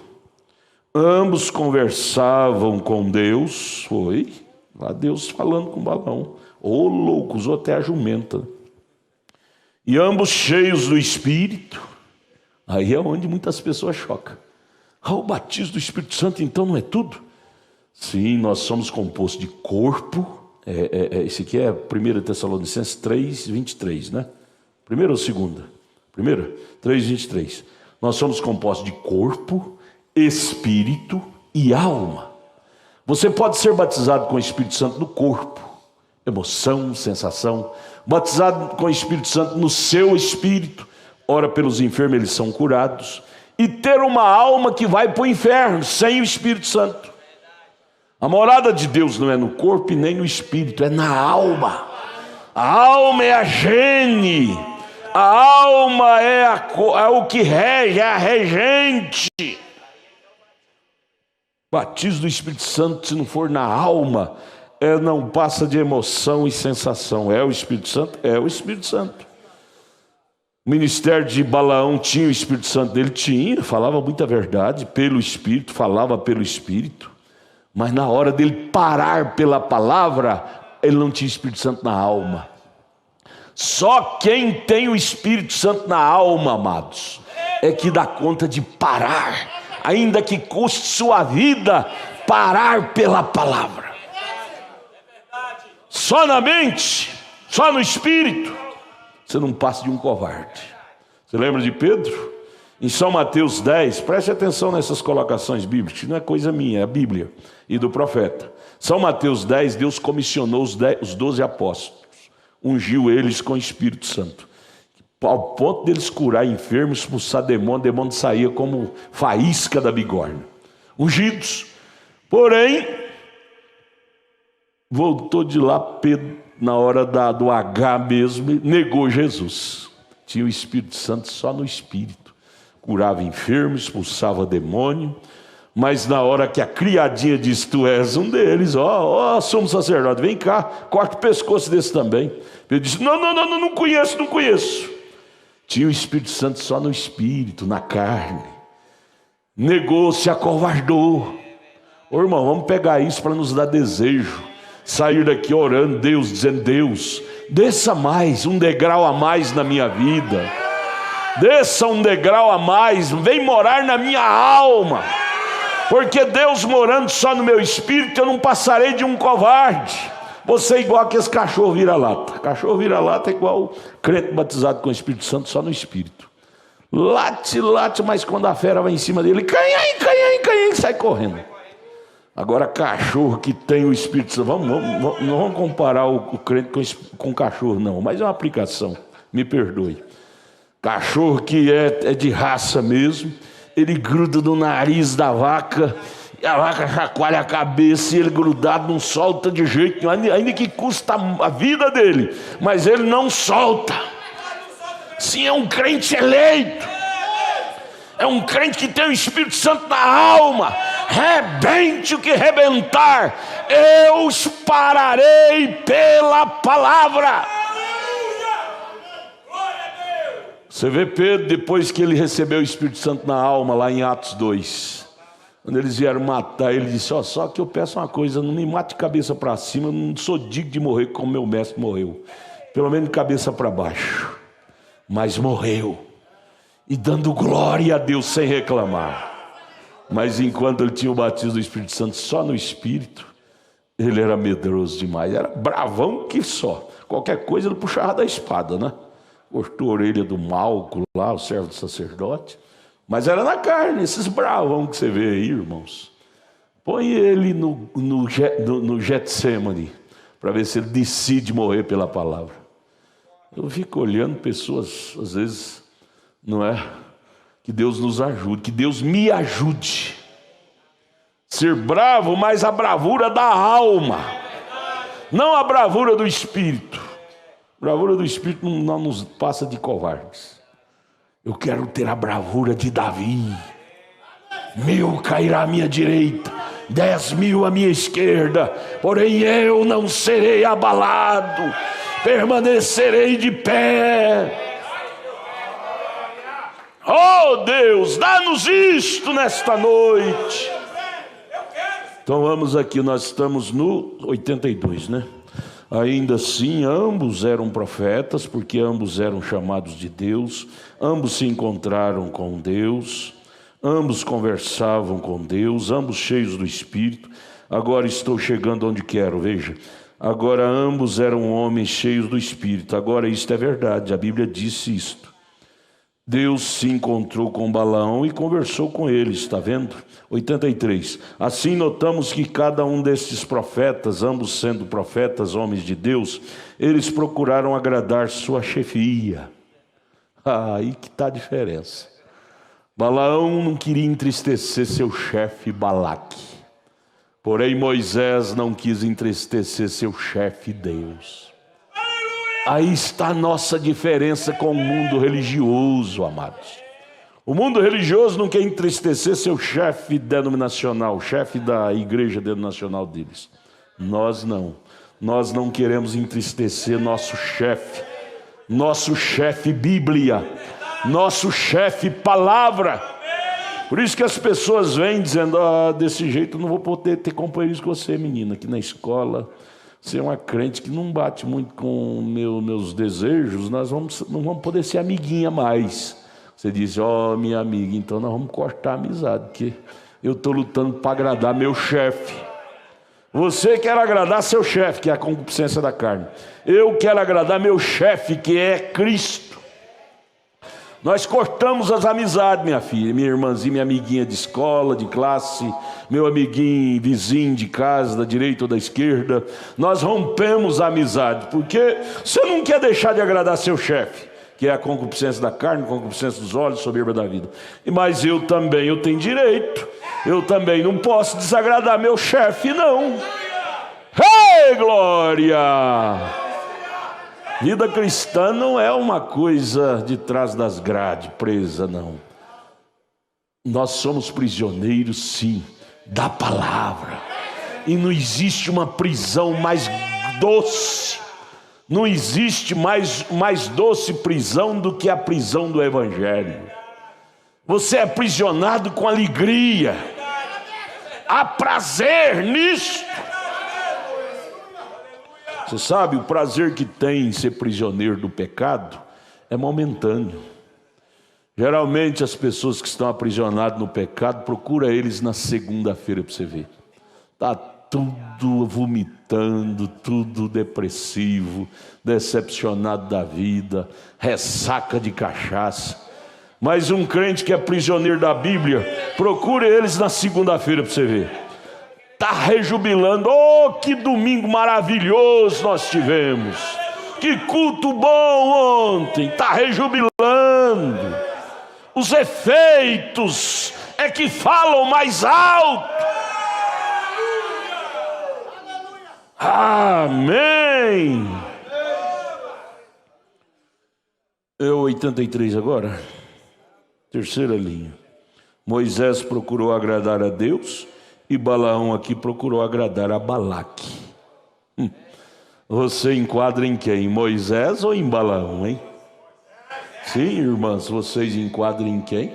S1: Ambos conversavam com Deus. Foi lá Deus falando com Balaão. Ô louco, usou até a jumenta. E ambos cheios do Espírito. Aí é onde muitas pessoas chocam. O batismo do Espírito Santo então não é tudo? Sim, nós somos compostos de corpo. Esse aqui é 1 Tessalonicenses 3, 23, né? Primeira ou segunda? Primeira? 3, 23. Nós somos compostos de corpo, espírito e alma. Você pode ser batizado com o Espírito Santo no corpo, emoção, sensação. Batizado com o Espírito Santo no seu espírito. Ora pelos enfermos, eles são curados. E ter uma alma que vai para o inferno sem o Espírito Santo. A morada de Deus não é no corpo e nem no espírito, é na alma. A alma é a gene, a alma é o que rege, é a regente. Batismo do Espírito Santo, se não for na alma, não passa de emoção e sensação. É o Espírito Santo? É o Espírito Santo. O ministério de Balaão tinha o Espírito Santo dele? Tinha, falava muita verdade pelo Espírito, falava pelo Espírito. Mas na hora dele parar pela palavra, ele não tinha Espírito Santo na alma. Só quem tem o Espírito Santo na alma, amados, é que dá conta de parar, ainda que custe sua vida, parar pela palavra. Só na mente, só no Espírito, você não passa de um covarde. Você lembra de Pedro? Em São Mateus 10, preste atenção nessas colocações bíblicas, não é coisa minha, é a Bíblia e do profeta. São Mateus 10, Deus comissionou os 12 apóstolos, ungiu eles com o Espírito Santo, ao ponto deles curar enfermos, expulsar demônio, demônio saía como faísca da bigorna. Ungidos. Porém, voltou de lá Pedro, na hora do H mesmo, negou Jesus. Tinha o Espírito Santo só no Espírito. Curava enfermos, expulsava demônio. Mas na hora que a criadinha disse, tu és um deles, somos sacerdote, vem cá, corta o pescoço desse também. Pedro disse, não conheço. Tinha o Espírito Santo só no Espírito, na carne. Negou, se acovardou. Ô irmão, vamos pegar isso para nos dar desejo. Sair daqui orando, Deus, dizendo, Deus, desça mais, um degrau a mais na minha vida. Desça um degrau a mais, vem morar na minha alma. Porque Deus morando só no meu espírito, eu não passarei de um covarde. Você é igual aqueles cachorro vira-lata. Cachorro vira-lata é igual o crente batizado com o Espírito Santo só no espírito. Late, mas quando a fera vai em cima dele, canhém, sai correndo. Agora cachorro que tem o Espírito Santo, não vamos comparar o crente com cachorro não, mas é uma aplicação, me perdoe. Cachorro que é de raça mesmo, ele gruda no nariz da vaca, e a vaca chacoalha a cabeça, e ele grudado não solta de jeito nenhum, ainda que custa a vida dele, mas ele não solta. Sim, é um crente eleito, é um crente que tem o Espírito Santo na alma. Rebente o que rebentar, eu os pararei pela palavra. Você vê Pedro, depois que ele recebeu o Espírito Santo na alma, lá em Atos 2, quando eles vieram matar, ele disse, só que eu peço uma coisa, não me mate de cabeça para cima, eu não sou digno de morrer como meu mestre morreu, pelo menos de cabeça para baixo, mas morreu, e dando glória a Deus sem reclamar. Mas enquanto ele tinha o batismo do Espírito Santo só no Espírito, ele era medroso demais, era bravão que só, qualquer coisa ele puxava da espada, né? Cortou a orelha do Malco lá, o servo do sacerdote. Mas era na carne, esses bravão que você vê aí, irmãos. Põe ele no Getsemane, para ver se ele decide morrer pela palavra. Eu fico olhando pessoas, às vezes, não é? Que Deus nos ajude, que Deus me ajude. Ser bravo, mas a bravura da alma, não a bravura do espírito. A bravura do espírito não nos passa de covardes. Eu quero ter a bravura de Davi. 1000 cairá à minha direita, 10.000 à minha esquerda, porém eu não serei abalado, permanecerei de pé. Oh Deus, dá-nos isto nesta noite. Então vamos aqui, nós estamos no 82, né? Ainda assim, ambos eram profetas, porque ambos eram chamados de Deus, ambos se encontraram com Deus, ambos conversavam com Deus, ambos cheios do Espírito. Agora estou chegando onde quero, veja. Agora ambos eram homens cheios do Espírito. Agora isto é verdade, a Bíblia disse isto. Deus se encontrou com Balaão e conversou com ele, está vendo? 83. Assim notamos que cada um destes profetas, ambos sendo profetas, homens de Deus, eles procuraram agradar sua chefia. Aí que está a diferença. Balaão não queria entristecer seu chefe Balaque. Porém Moisés não quis entristecer seu chefe Deus. Aí está a nossa diferença com o mundo religioso, amados. O mundo religioso não quer entristecer seu chefe denominacional, chefe da igreja denominacional deles. Nós não. Nós não queremos entristecer nosso chefe Bíblia, nosso chefe Palavra. Por isso que as pessoas vêm dizendo: desse jeito eu não vou poder ter companheiros com você, menina, aqui na escola. Você é uma crente que não bate muito com meus desejos, não vamos poder ser amiguinha mais. Você diz: minha amiga, então nós vamos cortar a amizade, porque eu estou lutando para agradar meu chefe. Você quer agradar seu chefe, que é a concupiscência da carne. Eu quero agradar meu chefe, que é Cristo. Nós cortamos as amizades, minha filha, minha irmãzinha, minha amiguinha de escola, de classe, meu amiguinho vizinho de casa, da direita ou da esquerda. Nós rompemos a amizade, porque você não quer deixar de agradar seu chefe, que é a concupiscência da carne, a concupiscência dos olhos, soberba da vida. Mas eu tenho direito. Eu também não posso desagradar meu chefe, não. Ei, glória! Vida cristã não é uma coisa de trás das grades, presa, não. Nós somos prisioneiros, sim, da palavra. E não existe uma prisão mais doce. Não existe mais doce prisão do que a prisão do Evangelho. Você é aprisionado com alegria. Há prazer nisso. Você sabe, o prazer que tem em ser prisioneiro do pecado é momentâneo. Geralmente as pessoas que estão aprisionadas no pecado, procura eles na segunda-feira para você ver. Está tudo vomitando, tudo depressivo, decepcionado da vida, ressaca de cachaça. Mas um crente que é prisioneiro da Bíblia, procure eles na segunda-feira para você ver. Está rejubilando. Que domingo maravilhoso nós tivemos. Que culto bom ontem. Está rejubilando. Os efeitos é que falam mais alto. Amém. 83 agora. Terceira linha. Moisés procurou agradar a Deus e Balaão aqui procurou agradar a Balaque. Você enquadra em quem? Em Moisés ou em Balaão, hein? Sim, irmãs, vocês enquadram em quem?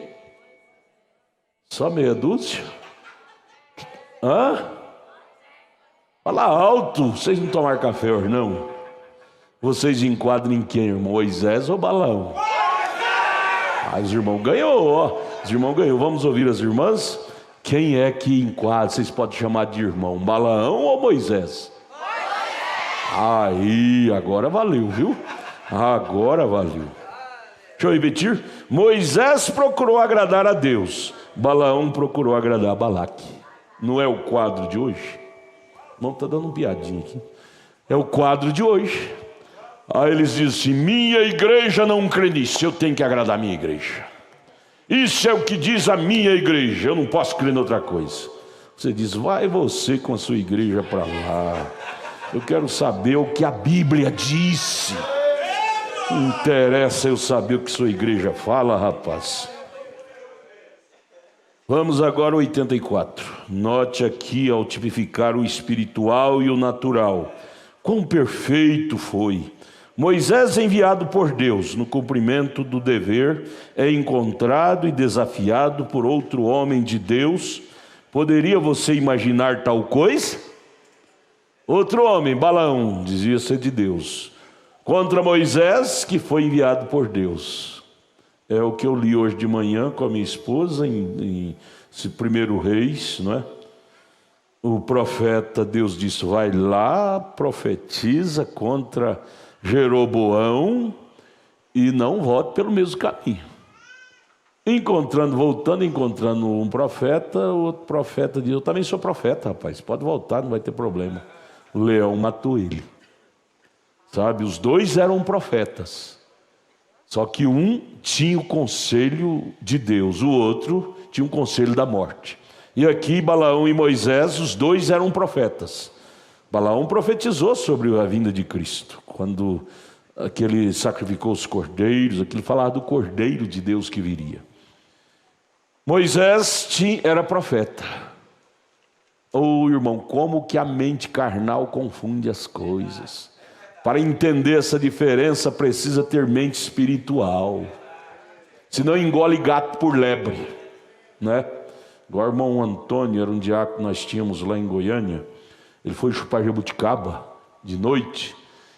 S1: Só meia dúzia? Fala alto, vocês não tomaram café hoje, não? Vocês enquadram em quem, irmão? Moisés ou Balaão? Os irmãos ganhou, Os irmãos ganhou. Vamos ouvir as irmãs? Quem é que enquadra? Vocês podem chamar de irmão, Balaão ou Moisés? Aí, agora valeu, viu? Agora valeu. Deixa eu repetir. Moisés procurou agradar a Deus. Balaão procurou agradar a Balaque. Não é o quadro de hoje? Não está dando uma piadinha aqui. É o quadro de hoje. Aí eles dizem assim: minha igreja não crê nisso, eu tenho que agradar a minha igreja. Isso é o que diz a minha igreja, eu não posso crer em outra coisa. Você diz: vai você com a sua igreja para lá. Eu quero saber o que a Bíblia disse. Não interessa eu saber o que sua igreja fala, rapaz. Vamos agora ao 84. Note aqui, ao tipificar o espiritual e o natural, quão perfeito foi. Moisés, enviado por Deus no cumprimento do dever, é encontrado e desafiado por outro homem de Deus. Poderia você imaginar tal coisa? Outro homem, Balaão, dizia ser de Deus, contra Moisés, que foi enviado por Deus. É o que eu li hoje de manhã com a minha esposa em 1 Reis, não é? O profeta, Deus disse: vai lá, profetiza contra Jeroboão e não volte pelo mesmo caminho. Voltando, encontrando um profeta, o outro profeta diz: eu também sou profeta, rapaz, pode voltar, não vai ter problema. O leão matou ele. Sabe, os dois eram profetas. Só que um tinha o conselho de Deus, o outro tinha o conselho da morte. E aqui Balaão e Moisés, os dois eram profetas. Balaão profetizou sobre a vinda de Cristo, quando aquele sacrificou os cordeiros, aquele falava do cordeiro de Deus que viria. Moisés era profeta. Irmão, como que a mente carnal confunde as coisas. Para entender essa diferença precisa ter mente espiritual, senão engole gato por lebre, né? Igual o irmão Antônio, era um diácono que nós tínhamos lá em Goiânia. Ele foi chupar jabuticaba de noite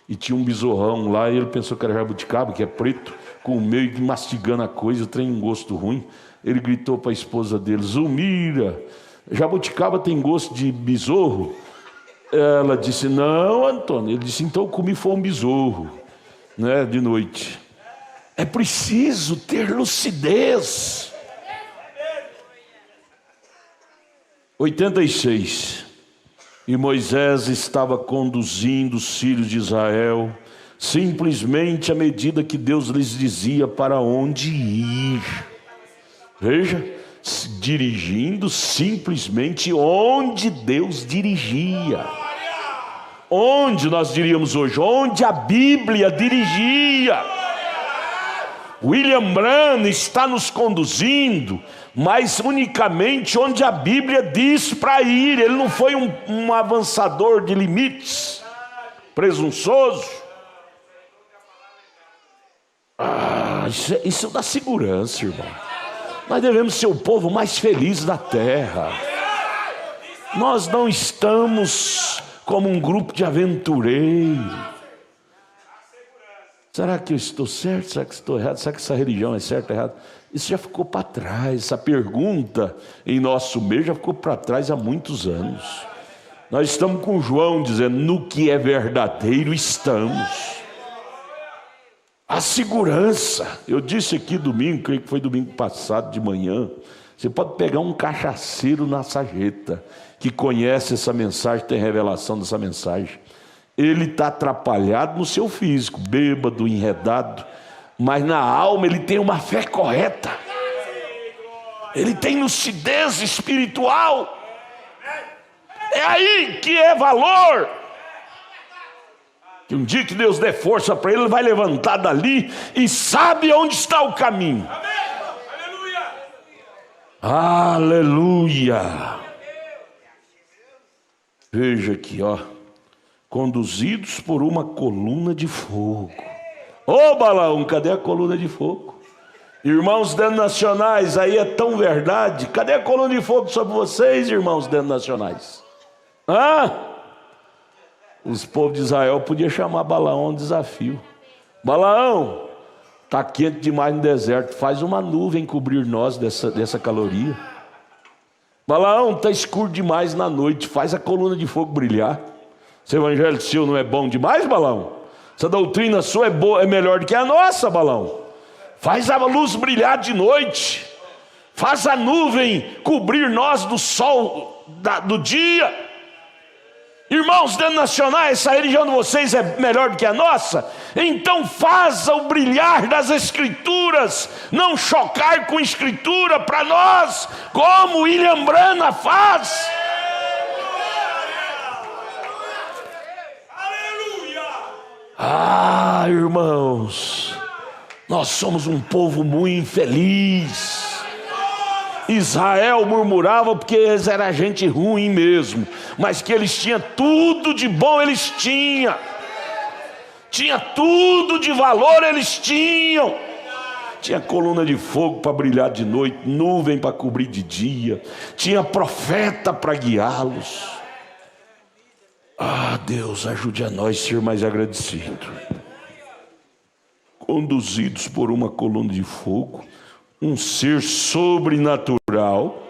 S1: e tinha um besorrão lá, e ele pensou que era jabuticaba, que é preto, com meio que mastigando a coisa, tem um gosto ruim. Ele gritou para a esposa dele: Zulmira, jabuticaba tem gosto de besouro? Ela disse: não, Antônio. Ele disse: então eu comi foi um besouro, né, de noite. É preciso ter lucidez. 86. E Moisés estava conduzindo os filhos de Israel, simplesmente à medida que Deus lhes dizia para onde ir. Veja, dirigindo simplesmente onde Deus dirigia. Onde nós diríamos hoje? Onde a Bíblia dirigia. William Branham está nos conduzindo, mas unicamente onde a Bíblia diz para ir. Ele não foi um avançador de limites, presunçoso. Isso dá segurança, irmão. Nós devemos ser o povo mais feliz da terra. Nós não estamos como um grupo de aventureiros. Será que eu estou certo? Será que estou errado? Será que essa religião é certa ou errada? Isso já ficou para trás. Essa pergunta em nosso meio já ficou para trás há muitos anos. Nós estamos com João dizendo: no que é verdadeiro estamos. A segurança. Eu disse aqui domingo, creio que foi domingo passado de manhã, você pode pegar um cachaceiro na sarjeta, que conhece essa mensagem, tem revelação dessa mensagem. Ele está atrapalhado no seu físico, bêbado, enredado, mas na alma ele tem uma fé correta. Ele tem lucidez espiritual. É aí que é valor. Que um dia que Deus dê força para ele, ele vai levantar dali e sabe onde está o caminho. Aleluia. Veja aqui, ó. Conduzidos por uma coluna de fogo. Ô Balaão, cadê a coluna de fogo? Irmãos denominacionais, aí é tão verdade. Cadê a coluna de fogo sobre vocês, irmãos denominacionais? Os povos de Israel podiam chamar Balaão a um desafio. Balaão, está quente demais no deserto, faz uma nuvem cobrir nós dessa caloria. Balaão, está escuro demais na noite, faz a coluna de fogo brilhar. Esse evangelho seu não é bom demais, Balaão? Essa doutrina sua é melhor do que a nossa, Balaão. Faz a luz brilhar de noite. Faz a nuvem cobrir nós do sol do dia. Irmãos denominacionais, essa religião de vocês é melhor do que a nossa? Então faça o brilhar das Escrituras, não chocar com Escritura para nós, como William Branham faz. Irmãos, nós somos um povo muito infeliz. Israel murmurava porque eles eram gente ruim mesmo, mas que eles tinham tudo de bom, eles tinham tudo de valor, eles tinham coluna de fogo para brilhar de noite, nuvem para cobrir de dia, tinha profeta para guiá-los. Deus, ajude a nós a ser mais agradecidos. Conduzidos por uma coluna de fogo, um ser sobrenatural.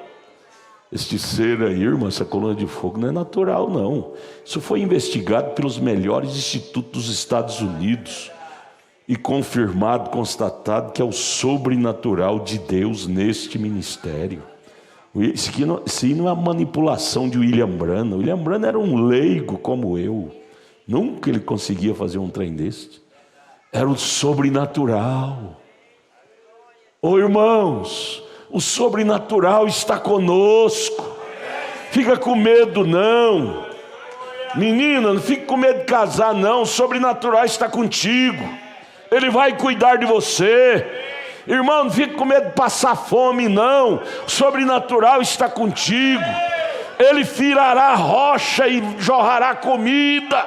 S1: Este ser aí, irmão, essa coluna de fogo não é natural, não. Isso foi investigado pelos melhores institutos dos Estados Unidos e confirmado, constatado que é o sobrenatural de Deus neste ministério. Isso não é manipulação de William Branham. William Branham era um leigo como eu. Nunca ele conseguia fazer um trem deste. Era o sobrenatural. Irmãos, o sobrenatural está conosco. Fica com medo não. Menina, não fique com medo de casar não. O sobrenatural está contigo. Ele vai cuidar de você. Irmão, não fique com medo de passar fome não. O sobrenatural está contigo. Ele firará a rocha e jorrará comida.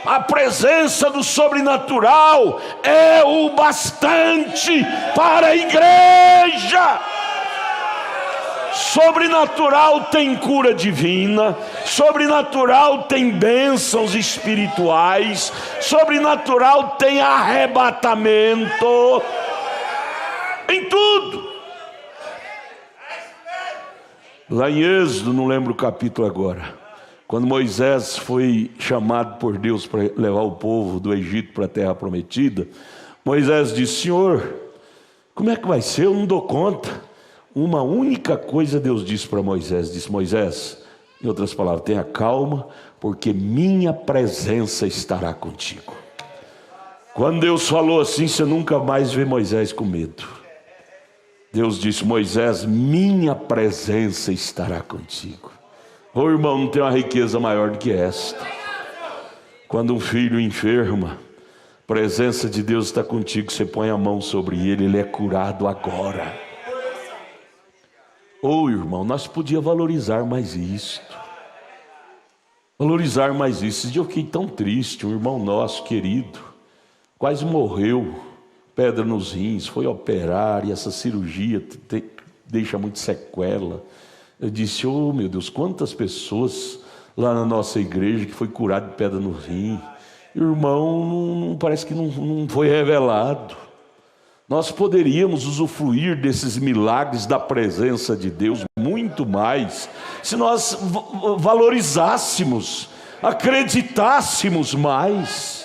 S1: A presença do sobrenatural é o bastante para a igreja. Sobrenatural tem cura divina, sobrenatural tem bênçãos espirituais, sobrenatural tem arrebatamento, em tudo. Lá em Êxodo, não lembro o capítulo agora, quando Moisés foi chamado por Deus para levar o povo do Egito para a terra prometida, Moisés disse: Senhor, como é que vai ser? Eu não dou conta. Uma única coisa Deus disse para Moisés, disse: Moisés, em outras palavras, tenha calma, porque minha presença estará contigo. Quando Deus falou assim, você nunca mais vê Moisés com medo. Deus disse: Moisés, minha presença estará contigo. Ô irmão, não tem uma riqueza maior do que esta. Quando um filho enferma, a presença de Deus está contigo, você põe a mão sobre ele, ele é curado agora. Ô irmão, nós podíamos valorizar mais isto. Valorizar mais isso. Esse dia eu fiquei tão triste. Um irmão nosso querido quase morreu, pedra nos rins, foi operar, e essa cirurgia deixa muito sequela. Eu disse: oh meu Deus, quantas pessoas lá na nossa igreja que foi curado de pedra no rim. Irmão, parece que não foi revelado. Nós poderíamos usufruir desses milagres da presença de Deus muito mais se nós valorizássemos, acreditássemos mais.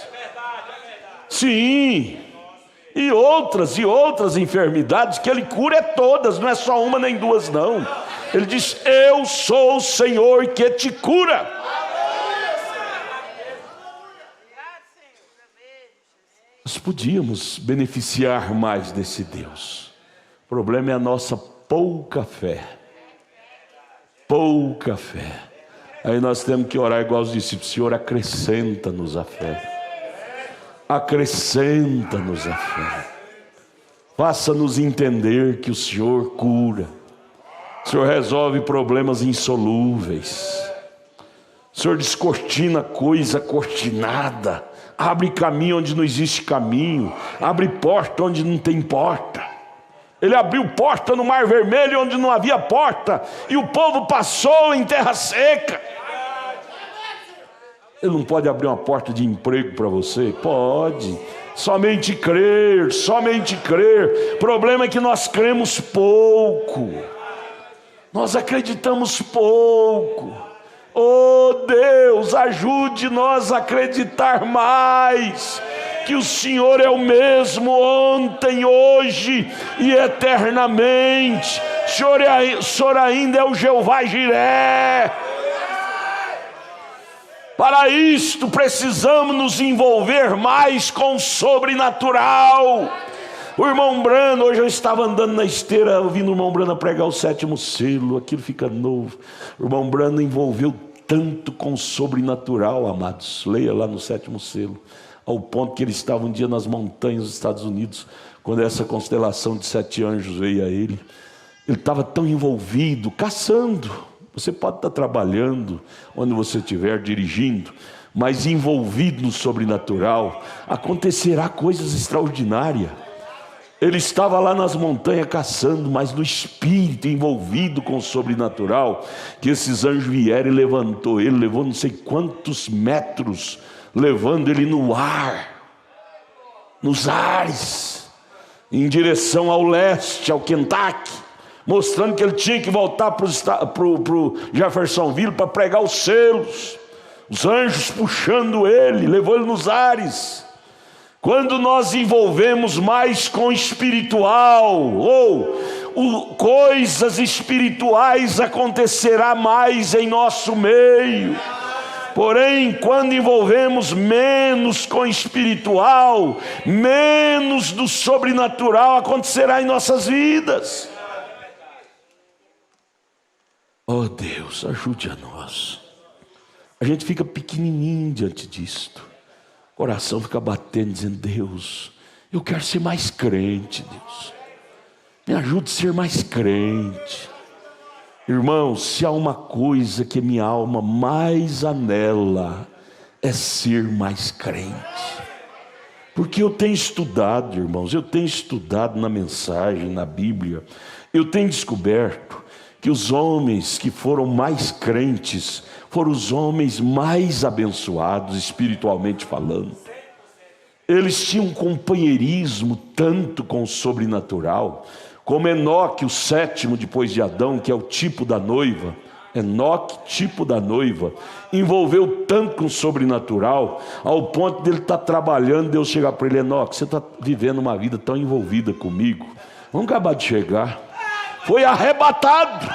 S1: Sim, e outras enfermidades que Ele cura todas, não é só uma nem duas não. Ele diz: eu sou o Senhor que te cura. Nós podíamos beneficiar mais desse Deus. O problema é a nossa pouca fé. Pouca fé. Aí nós temos que orar igual os discípulos: Senhor, acrescenta-nos a fé. Acrescenta-nos a fé. Faça-nos entender que o Senhor cura. O Senhor resolve problemas insolúveis. O Senhor descortina coisa cortinada. Abre caminho onde não existe caminho. Abre porta onde não tem porta. Ele abriu porta no Mar Vermelho onde não havia porta, e o povo passou em terra seca. Ele não pode abrir uma porta de emprego para você? Pode. Somente crer, somente crer. O problema é que nós cremos pouco. Nós acreditamos pouco. Oh Deus, ajude-nos a acreditar mais que o Senhor é o mesmo ontem, hoje e eternamente. O Senhor ainda é o Jeová Jiré. Para isto precisamos nos envolver mais com o sobrenatural. O irmão Brano, hoje eu estava andando na esteira, ouvindo o irmão Brano pregar o 7º selo, aquilo fica novo. O irmão Brano envolveu tanto com o sobrenatural, amados. Leia lá no 7º selo, ao ponto que ele estava um dia nas montanhas dos Estados Unidos, quando essa constelação de 7 anjos veio a ele. Ele estava tão envolvido, caçando. Você pode estar trabalhando, onde você estiver, dirigindo, mas envolvido no sobrenatural, acontecerá coisas extraordinárias. Ele estava lá nas montanhas caçando, mas no espírito, envolvido com o sobrenatural, que esses anjos vieram e levantou ele, levou não sei quantos metros, levando ele no ar, nos ares, em direção ao leste, ao Kentucky, mostrando que ele tinha que voltar para o Jeffersonville para pregar os selos. Os anjos puxando ele, levou ele nos ares. Quando nós envolvemos mais com o espiritual, coisas espirituais acontecerá mais em nosso meio. Porém, quando envolvemos menos com o espiritual, menos do sobrenatural acontecerá em nossas vidas. Oh Deus, ajude a nós. A gente fica pequenininho diante disto. O coração fica batendo, dizendo: Deus, eu quero ser mais crente, Deus. Me ajude a ser mais crente. Irmãos, se há uma coisa que minha alma mais anela, é ser mais crente. Porque eu tenho estudado, irmãos, eu tenho estudado na mensagem, na Bíblia, eu tenho descoberto que os homens que foram mais crentes foram os homens mais abençoados, espiritualmente falando. Eles tinham um companheirismo tanto com o sobrenatural, como Enoque, o sétimo depois de Adão, que é o tipo da noiva. Enoque, tipo da noiva, envolveu tanto com o sobrenatural, ao ponto de ele estar trabalhando, Deus chegar para ele: Enoque, você está vivendo uma vida tão envolvida comigo, vamos acabar de chegar. Foi arrebatado.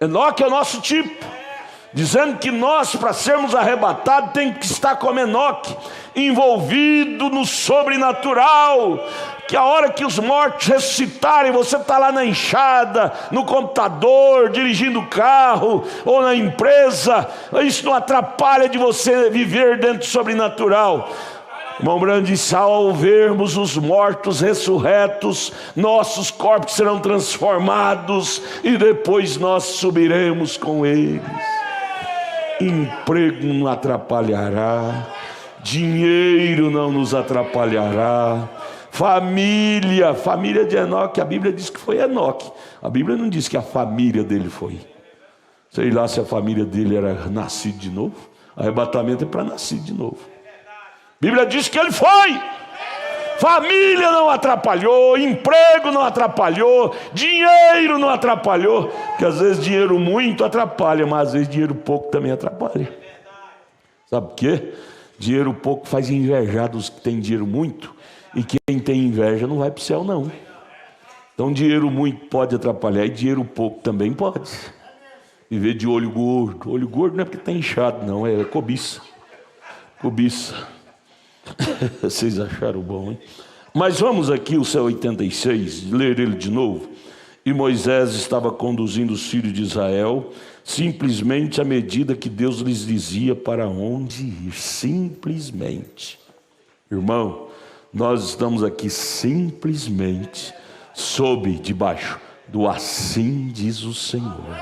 S1: Enoque é o nosso tipo, dizendo que nós, para sermos arrebatados, tem que estar como Enoque, envolvido no sobrenatural, que a hora que os mortos ressuscitarem, você está lá na enxada, no computador, dirigindo o carro, ou na empresa, isso não atrapalha de você viver dentro do sobrenatural. Irmão Branham disse: ao vermos os mortos ressurretos, nossos corpos serão transformados, e depois nós subiremos com eles. Emprego não atrapalhará, dinheiro não nos atrapalhará, família de Enoque, a Bíblia diz que foi Enoque, a Bíblia não diz que a família dele foi. Sei lá se a família dele era nascido de novo. Arrebatamento é para nascer de novo. A Bíblia diz que ele foi. Família não atrapalhou, emprego não atrapalhou, dinheiro não atrapalhou, porque às vezes dinheiro muito atrapalha, mas às vezes dinheiro pouco também atrapalha. Sabe por quê? Dinheiro pouco faz invejar dos que têm dinheiro muito, e quem tem inveja não vai para o céu não. Então dinheiro muito pode atrapalhar, e dinheiro pouco também pode. Viver de olho gordo não é porque está inchado não, é cobiça. Vocês acharam bom, hein? Mas vamos aqui o Salmo 86, ler ele de novo. E Moisés estava conduzindo os filhos de Israel, simplesmente à medida que Deus lhes dizia para onde ir. Simplesmente. Irmão, nós estamos aqui simplesmente debaixo do assim diz o Senhor.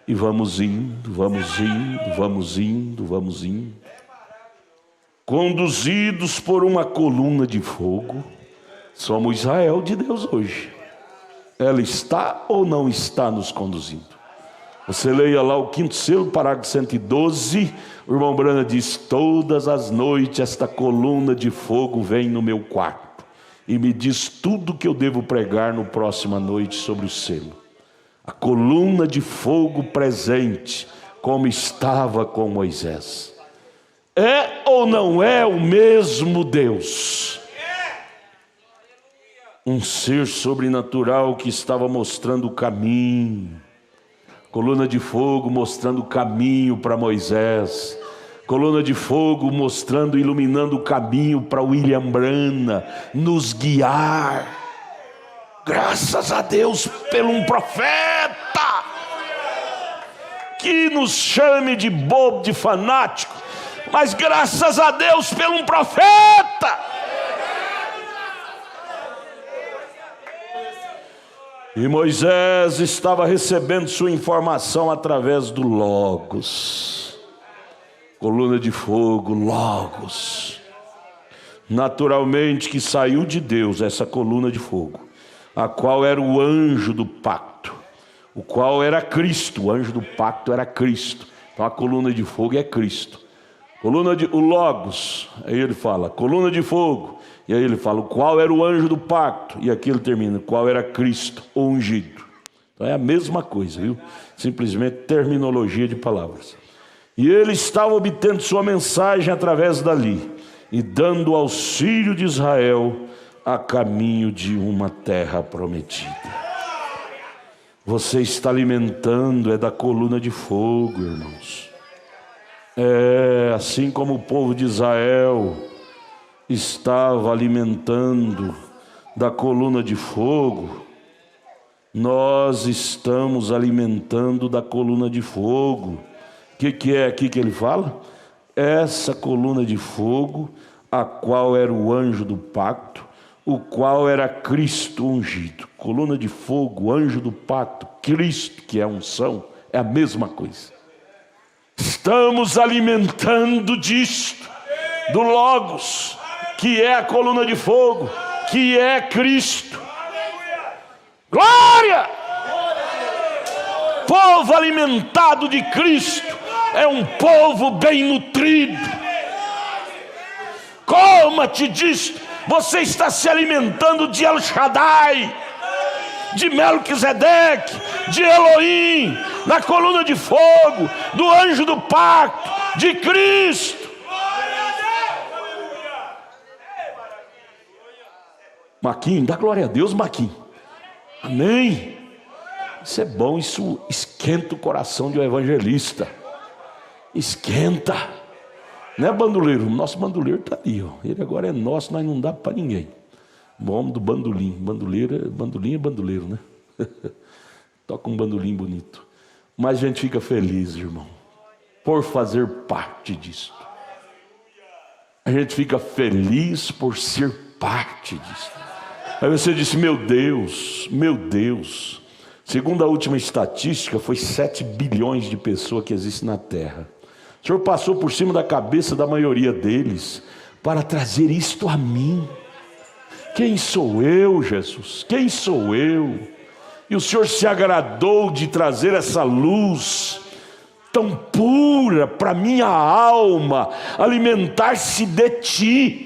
S1: E vamos indo, conduzidos por uma coluna de fogo. Somos Israel de Deus hoje. Ela está ou não está nos conduzindo? Você leia lá o 5º selo, parágrafo 112. O irmão Branham diz: todas as noites esta coluna de fogo vem no meu quarto e me diz tudo que eu devo pregar no próxima noite sobre o selo. A coluna de fogo presente, como estava com Moisés. É ou não é o mesmo Deus? Um ser sobrenatural que estava mostrando o caminho. Coluna de fogo mostrando o caminho para Moisés. Coluna de fogo mostrando, iluminando o caminho para William Branham nos guiar. Graças a Deus pelo um profeta que nos chame de bobo, de fanático, mas graças a Deus pelo um profeta. E Moisés estava recebendo sua informação através do Logos. Coluna de fogo, Logos. Naturalmente que saiu de Deus essa coluna de fogo, a qual era o anjo do pacto, o qual era Cristo. O anjo do pacto era Cristo. Então a coluna de fogo é Cristo. O Logos, aí ele fala, coluna de fogo, e aí ele fala, qual era o anjo do pacto, e aqui ele termina, qual era Cristo, o ungido. Então é a mesma coisa, viu? Simplesmente terminologia de palavras. E ele estava obtendo sua mensagem através dali, e dando auxílio de Israel a caminho de uma terra prometida. Você está alimentando, é da coluna de fogo, irmãos. É assim como o povo de Israel estava alimentando da coluna de fogo. nós estamos alimentando da coluna de fogo. O que é aqui que ele fala? Essa coluna de fogo, a qual era o anjo do pacto, o qual era Cristo ungido. Coluna de fogo, anjo do pacto, Cristo, que é a unção, é a mesma coisa. Estamos alimentando disto, do Logos, que é a coluna de fogo, que é Cristo. Glória! Povo alimentado de Cristo é um povo bem nutrido. Coma-te disto. Você está se alimentando de El Shaddai, de Melquisedeque, de Elohim, na coluna de fogo, do anjo do pacto, de Cristo. Maquim, dá glória a Deus, Maquim. Amém. Isso é bom, isso esquenta o coração de um evangelista. Esquenta. Não é bandoleiro? Nosso bandoleiro está ali, ó. Ele agora é nosso, nós não dá para ninguém. O homem do bandolim. Bandolim é bandoleiro, né? Toca um bandolim bonito. Mas a gente fica feliz, irmão, por fazer parte disso. A gente fica feliz por ser parte disso. Aí você disse, meu Deus, segundo a última estatística, foi 7 bilhões de pessoas que existem na Terra. O Senhor passou por cima da cabeça da maioria deles para trazer isto a mim. Quem sou eu, Jesus? Quem sou eu? E o Senhor se agradou de trazer essa luz tão pura para minha alma, alimentar-se de Ti.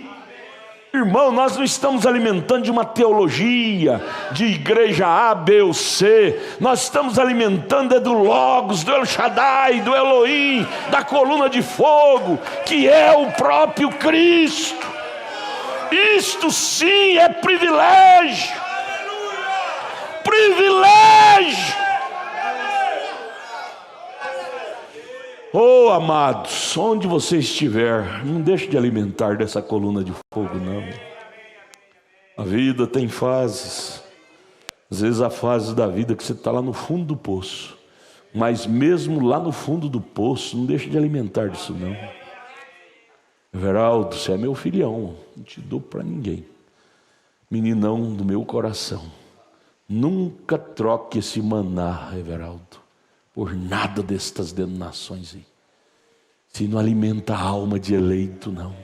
S1: Irmão, nós não estamos alimentando de uma teologia, de igreja A, B ou C. Nós estamos alimentando do Logos, do El Shaddai, do Elohim, da coluna de fogo, que é o próprio Cristo. Isto sim é privilégio. Privilégio. Oh, amados, onde você estiver, não deixe de alimentar dessa coluna de fogo, não. A vida tem fases. Às vezes a fase da vida que você está lá no fundo do poço. Mas mesmo lá no fundo do poço, não deixe de alimentar disso, não. Everaldo, você é meu filhão, não te dou para ninguém. Meninão do meu coração. Nunca troque esse maná, Everaldo, por nada destas denominações aí. Se não alimenta a alma de eleito, não.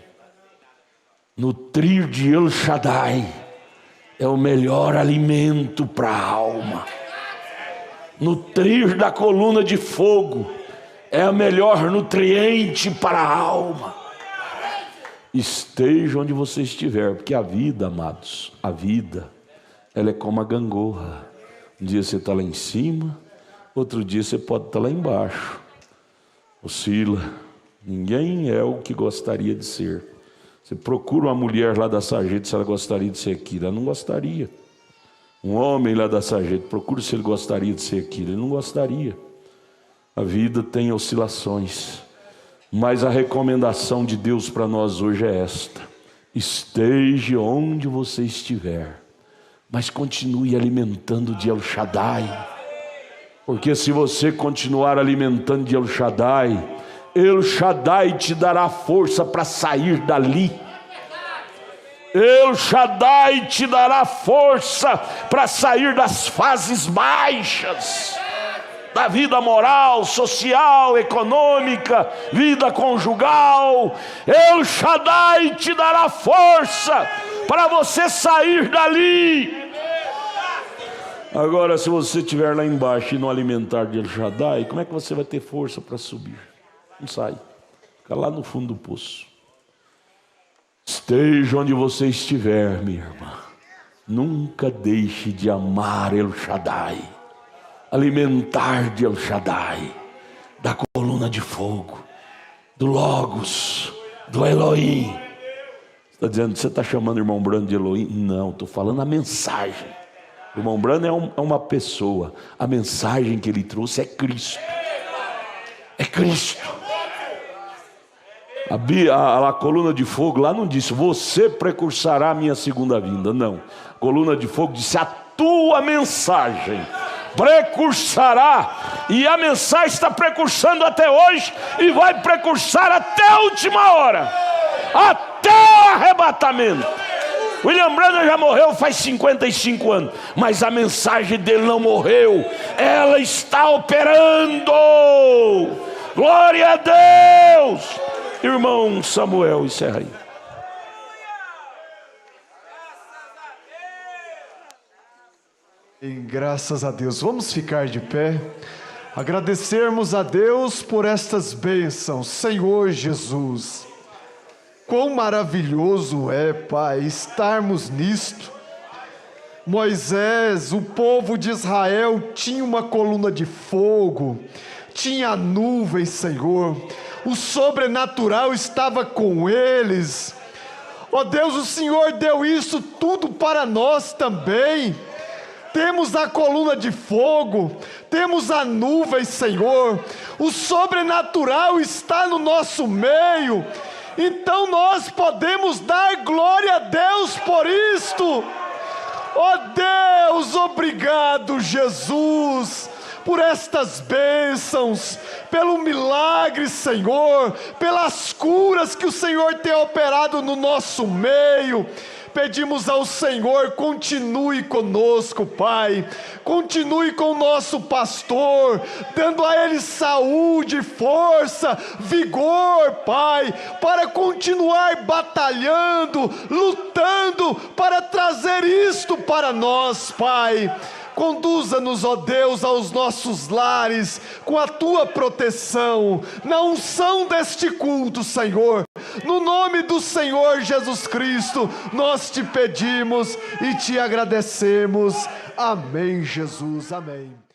S1: Nutrir de El Shaddai é o melhor alimento para a alma. Nutrir da coluna de fogo é a melhor nutriente para a alma. Esteja onde você estiver, porque a vida, amados, a vida, ela é como a gangorra. Um dia você está lá em cima, outro dia você pode estar lá embaixo. Oscila. Ninguém é o que gostaria de ser. Você procura uma mulher lá da Sarjeta se ela gostaria de ser aquilo. Ela não gostaria. Um homem lá da Sarjeta, procura se ele gostaria de ser aquilo. Ele não gostaria. A vida tem oscilações. Mas a recomendação de Deus para nós hoje é esta: esteja onde você estiver, mas continue alimentando de El Shaddai. Porque se você continuar alimentando de El Shaddai te dará força para sair dali. El Shaddai te dará força para sair das fases baixas da vida moral, social, econômica, vida conjugal. El Shaddai te dará força para você sair dali. Agora, se você estiver lá embaixo e não alimentar de El Shaddai, como é que você vai ter força para subir? Não sai, fica lá no fundo do poço. Esteja onde você estiver, minha irmã, nunca deixe de amar El Shaddai, alimentar de El Shaddai, da coluna de fogo, do Logos, do Elohim. Você está dizendo que você está chamando o irmão Brando de Elohim? Não, estou falando a mensagem. O irmão Brando é uma pessoa, a mensagem que ele trouxe é Cristo. É Cristo. A coluna de fogo lá não disse, você precursará a minha segunda vinda. Não, a coluna de fogo disse, a tua mensagem precursará, e a mensagem está precursando até hoje e vai precursar até a última hora, até o arrebatamento. William Branham já morreu faz 55 anos, mas a mensagem dele não morreu, ela está operando. Glória a Deus. Irmão Samuel, encerra aí.
S2: Graças a Deus. Vamos ficar de pé, agradecermos a Deus por estas bênçãos. Senhor Jesus, quão maravilhoso é, Pai, estarmos nisto. Moisés, o povo de Israel tinha uma coluna de fogo, tinha nuvens, Senhor, o sobrenatural estava com eles. Ó Deus, o Senhor deu isso tudo para nós também. Temos a coluna de fogo, temos a nuvem, Senhor, o sobrenatural está no nosso meio, então nós podemos dar glória a Deus por isto. Ó Deus, obrigado, Jesus, por estas bênçãos, pelo milagre, Senhor, pelas curas que o Senhor tem operado no nosso meio. Pedimos ao Senhor, continue conosco, Pai, continue com o nosso pastor, dando a ele saúde, força, vigor, Pai, para continuar batalhando, lutando, para trazer isto para nós, Pai. Conduza-nos, ó Deus, aos nossos lares, com a Tua proteção, na unção deste culto, Senhor. No nome do Senhor Jesus Cristo, nós te pedimos e te agradecemos. Amém, Jesus, amém.